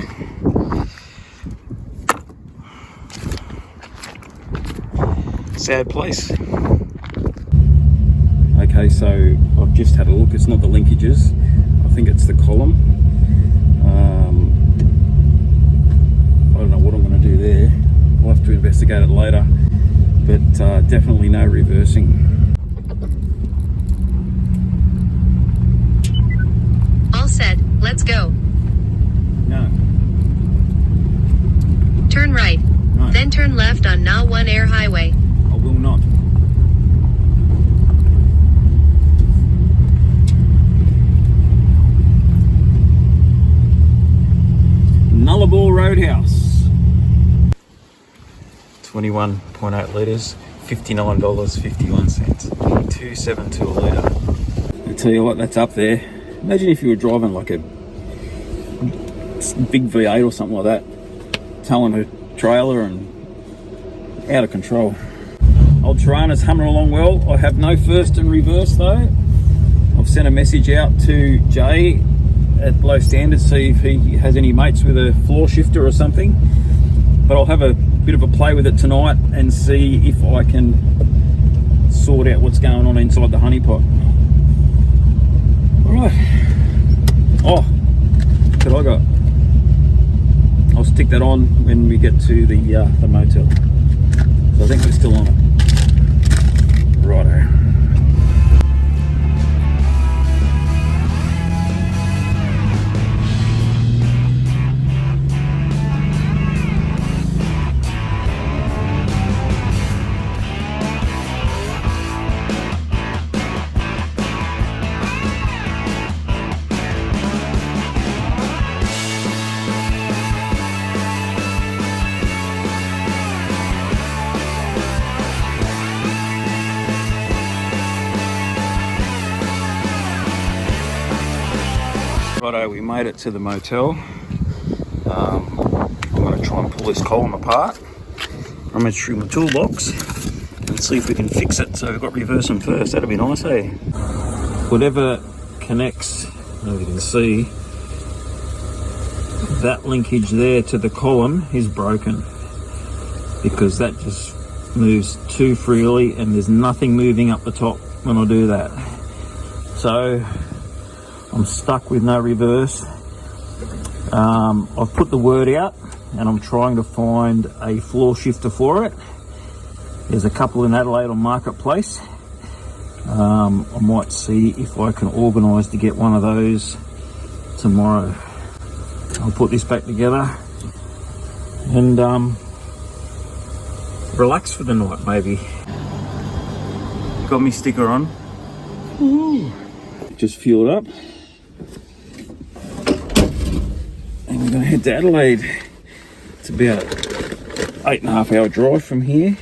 Sad place. Okay, so I've just had a look. It's not the linkages. I think it's the column. I don't know what I'm going to do there. I'll have to investigate it later. But definitely no reversing. All set. Let's go. No. Turn right. No. Then turn left on Na 1 Air Highway. I will not. Nullarbor Roadhouse. 21.8 litres, $59.51. $2.72 a litre. I tell you what, that's up there. Imagine if you were driving like a big V8 or something like that, towing a trailer and out of control. Old Torana's humming along well. I have no first and reverse though. I've sent a message out to Jay at Low Standard, see if he has any mates with a floor shifter or something. But I'll have a bit of a play with it tonight and see if I can sort out what's going on inside the honeypot. Alright. Oh, what I got? I'll stick that on when we get to the motel. So I think we're still on it. Righto. Righto, we made it to the motel. I'm going to try and pull this column apart. I'm going to through my toolbox and see if we can fix it. So we've got to reverse them first. That'd be nice, eh? Whatever connects, as you can see, that linkage there to the column is broken because that just moves too freely and there's nothing moving up the top when I do that. So I'm stuck with no reverse. I've put the word out and I'm trying to find a floor shifter for it. There's a couple in Adelaide on Marketplace. I might see if I can organise to get one of those tomorrow. I'll put this back together and relax for the night maybe. Got my sticker on. Ooh. Just fueled up. And we're going to head to Adelaide. It's about 8.5 hour drive from here.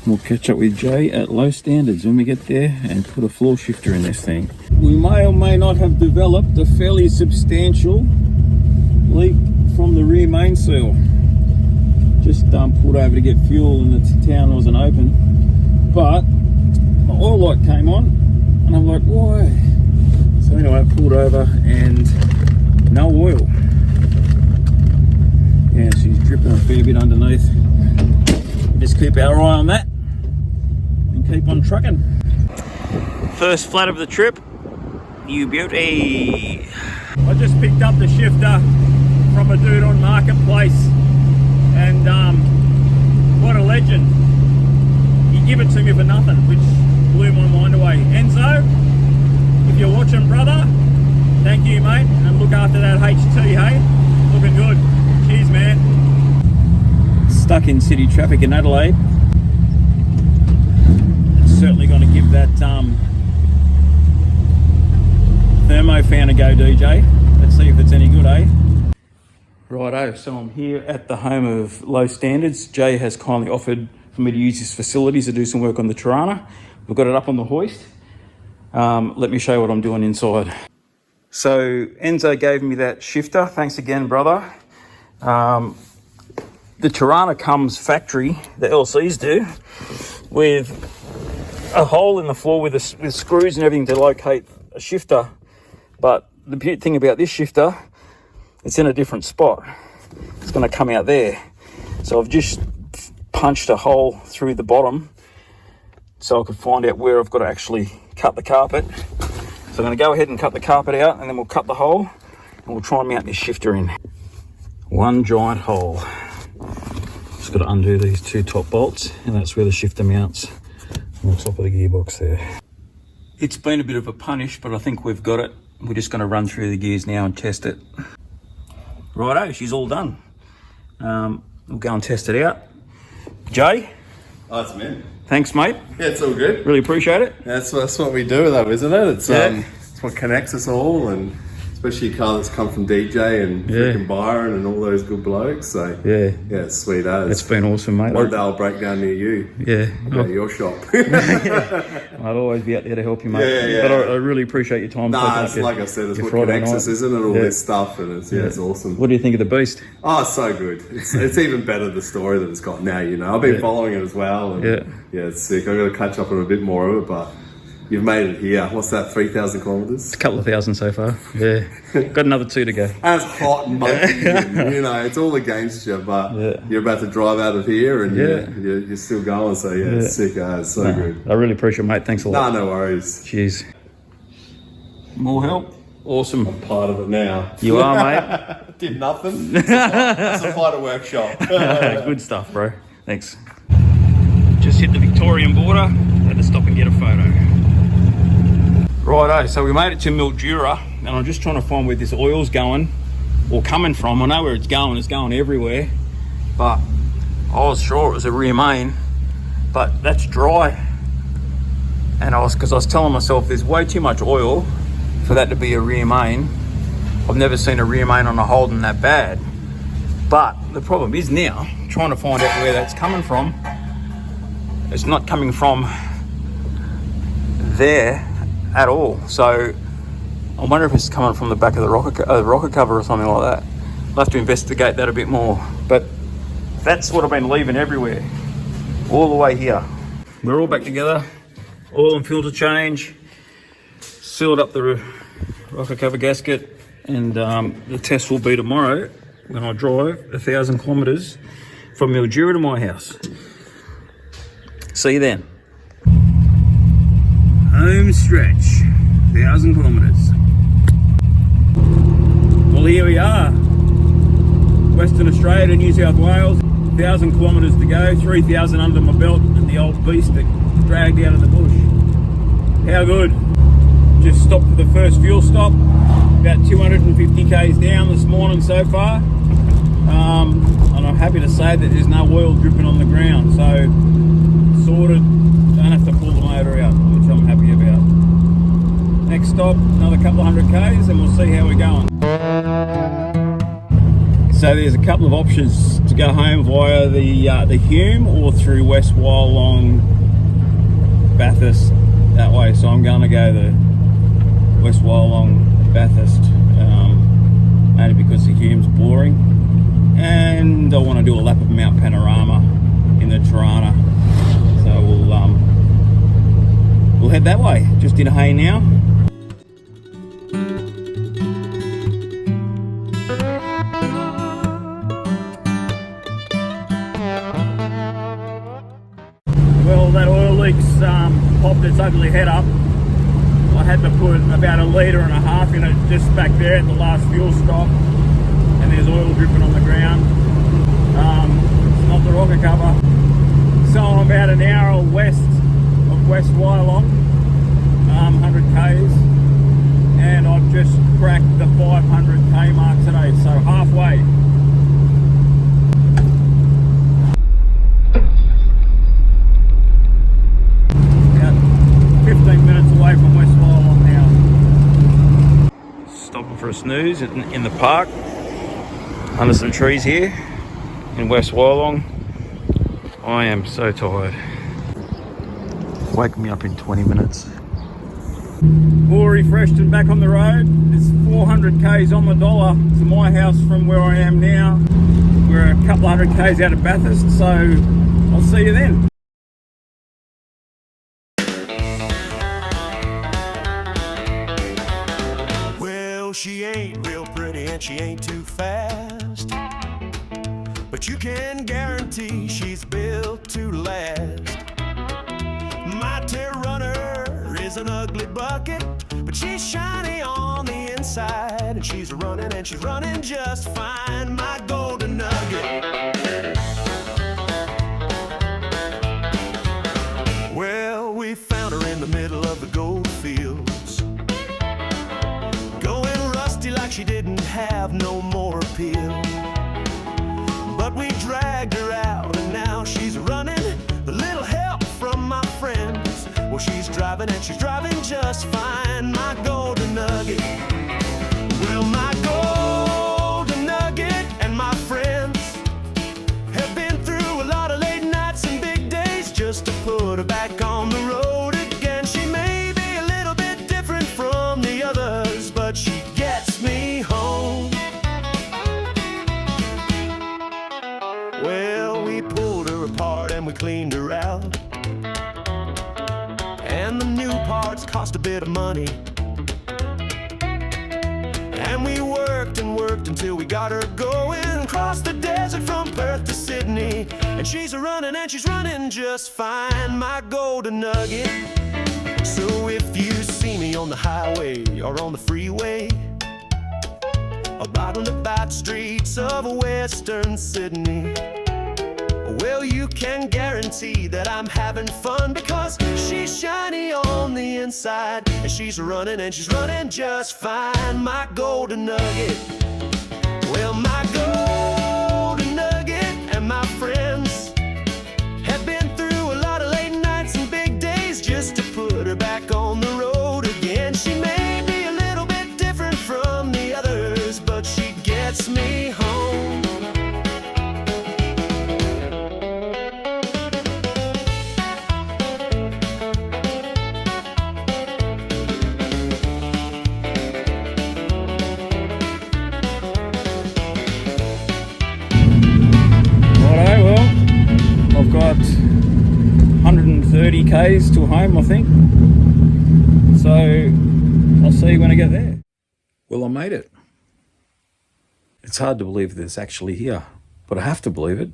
We'll catch up with Jay at Low Standards when we get there and put a floor shifter in this thing. We may or may not have developed a fairly substantial leak from the rear main seal. Just pulled over to get fuel and the town wasn't open. But my oil light came on and I'm like, why? So anyway, I pulled over and no oil. Yeah, she's dripping a fair bit underneath. Just keep our eye on that and keep on trucking. First flat of the trip, you beauty. I just picked up the shifter from a dude on Marketplace. it to me for nothing, which blew my mind away. Enzo, if you're watching, brother, thank you, mate, and look after that HT, hey? Looking good. Cheers, man. Stuck in city traffic in Adelaide. It's certainly going to give that thermo fan a go, DJ. Let's see if it's any good, eh? Righto, so I'm here at the home of Low Standards. Jay has kindly offered for me to use his facilities to do some work on the Torana. We've got it up on the hoist. Let me show you what I'm doing inside. So Enzo gave me that shifter. Thanks again, brother. The Torana comes factory, the LCs do, with a hole in the floor with screws and everything to locate a shifter. But the beauty thing about this shifter, it's in a different spot. It's going to come out there. So I've just punched a hole through the bottom so I could find out where I've got to actually cut the carpet. So I'm going to go ahead and cut the carpet out, and then we'll cut the hole and we'll try and mount this shifter in. One giant hole. Just got to undo these two top bolts, and that's where the shifter mounts on top of the gearbox there. It's been a bit of a punish, but I think we've got it. We're just going to run through the gears now and test it. Righto, she's all done. We'll go and test it out. Jay? Oh, it's me. Thanks, mate. Yeah, it's all good. Really appreciate it. That's what we do, though, isn't it? It's it's what connects us all, and especially a car that's come from DJ and freaking Byron and all those good blokes. So yeah, it's sweet as. It's been awesome, mate. One day I'll break down near you. Yeah. Go to your shop. I'd always be out there to help you, mate. Yeah. But I really appreciate your time. Nah, it's like I said, it's what connects us, isn't it? All this stuff, and it's awesome. What do you think of the Beast? Oh, it's so good. It's even better, the story that it's got now, you know. I've been following it as well. And yeah, it's sick. I've got to catch up on a bit more of it, but you've made it here. What's that, 3,000 kilometres? It's a couple of thousand so far. Yeah. Got another 2 to go. And it's hot and bumpy, and, you know, it's all against you, but you're about to drive out of here and you're still going, so it's sick, it's so good. I really appreciate it, mate. Thanks a lot. No worries. Cheers. More help? Awesome. I'm part of it now. You are, mate. Did nothing. Supplied a workshop. Good stuff, bro. Thanks. Just hit the Victorian border. Had to stop and get a photo. Righto, so we made it to Mildura, and I'm just trying to find where this oil's going or coming from. I know where it's going everywhere, but I was sure it was a rear main, but that's dry. And because I was telling myself there's way too much oil for that to be a rear main. I've never seen a rear main on a Holden that bad. But the problem is now, trying to find out where that's coming from. It's not coming from there at all. So I wonder if it's coming from the back of the rocker cover or something like that. I'll have to investigate that a bit more. But that's what I've been leaving everywhere, all the way here. We're all back together. Oil and filter change, sealed up the rocker cover gasket, and the test will be tomorrow when I drive 1,000 kilometres from Mildura to my house. See you then. Home stretch, 1,000 kilometres. Well, here we are, Western Australia to New South Wales, 1,000 kilometres to go, 3,000 under my belt, and the old beast that dragged out of the bush. How good. Just stopped for the first fuel stop, about 250k's down this morning so far. And I'm happy to say that there's no oil dripping on the ground, so sorted, don't have to pull the motor out, which I'm happy about. Next stop, another couple of 100k's, and we'll see how we're going. So there's a couple of options to go home via the Hume or through West Wyalong, Bathurst, that way. So I'm going to go the West Wyalong, Bathurst, only because the Hume's boring, and I want to do a lap of Mount Panorama in the Torana. So we'll head that way. Just in hay now. Well, that oil leak's popped its ugly head up. I had to put about 1.5 litres in it just back there at the last fuel stop, and there's oil dripping on the ground. It's not the rocker cover. So I'm about an hour west West Wyalong, 100k's, and I've just cracked the 500k mark today, so halfway. About 15 minutes away from West Wyalong now. Stopping for a snooze in the park under some trees here in West Wyalong. I am so tired. Wake me up in 20 minutes. All refreshed and back on the road. It's 400k's on the dollar to my house from where I am now. We're a couple 100k's out of Bathurst, so I'll see you then. Well, she ain't real pretty and she ain't too fast, but you can guarantee she's built to last. My tail runner is an ugly bucket, but she's shiny on the inside, and she's running just fine. My golden nugget. Well, we found her in the middle of the gold fields, going rusty like she didn't have no more appeal. But we dragged her out and now she's running. A little help from my friends. Well, she's driving and she's driving just fine. My golden nugget. Well, my golden nugget and my friends have been through a lot of late nights and big days just to put her back on the road again. She may be a little bit different from the others, but she gets me home. Well, we pulled her apart and we cleaned her out, and the new parts cost a bit of money. And we worked and worked until we got her going across the desert from Perth to Sydney. And she's running and she's running just fine. My golden nugget. So if you see me on the highway or on the freeway, or out on the back streets of western Sydney, well, you can guarantee that I'm having fun, because she's shiny on the inside and she's running just fine. My golden nugget. Well, my golden nugget and my friends have been through a lot of late nights and big days just to put her back on the road again. She may be a little bit different from the others, but she gets me home. I've got 130k's to home, I think. So I'll see you when I get there. Well, I made it. It's hard to believe that it's actually here, but I have to believe it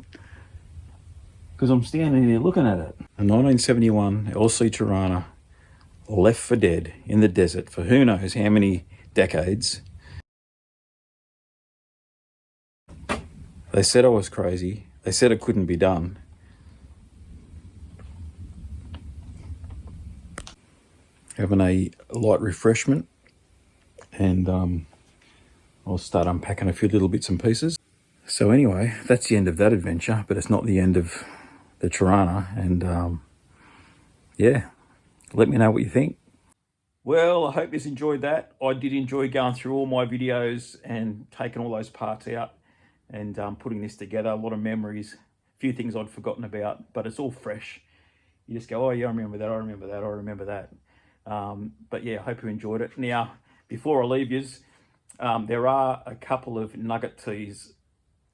because I'm standing here looking at it. A 1971 LC Torana, left for dead in the desert for who knows how many decades. They said I was crazy. They said it couldn't be done. Having a light refreshment, and I'll start unpacking a few little bits and pieces. So anyway, that's the end of that adventure, but it's not the end of the Torana, and yeah, let me know what you think. Well, I hope you enjoyed that. I did enjoy going through all my videos and taking all those parts out and putting this together. A lot of memories, a few things I'd forgotten about, but it's all fresh. You just go, oh yeah, I remember that, I remember that, I remember that. But yeah, I hope you enjoyed it. Now, before I leave yous, there are a couple of nugget teas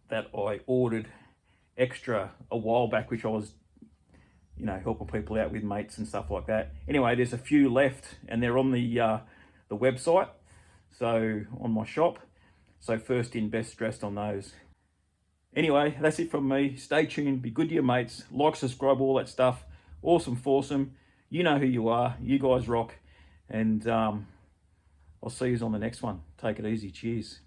that I ordered extra a while back, which I was, you know, helping people out with, mates and stuff like that. Anyway, there's a few left and they're on the website, so on my shop. So first in, best dressed on those. Anyway, that's it from me. Stay tuned, be good to your mates, like, subscribe, all that stuff. Awesome foursome. You know who you are. You guys rock. And I'll see you on the next one. Take it easy. Cheers.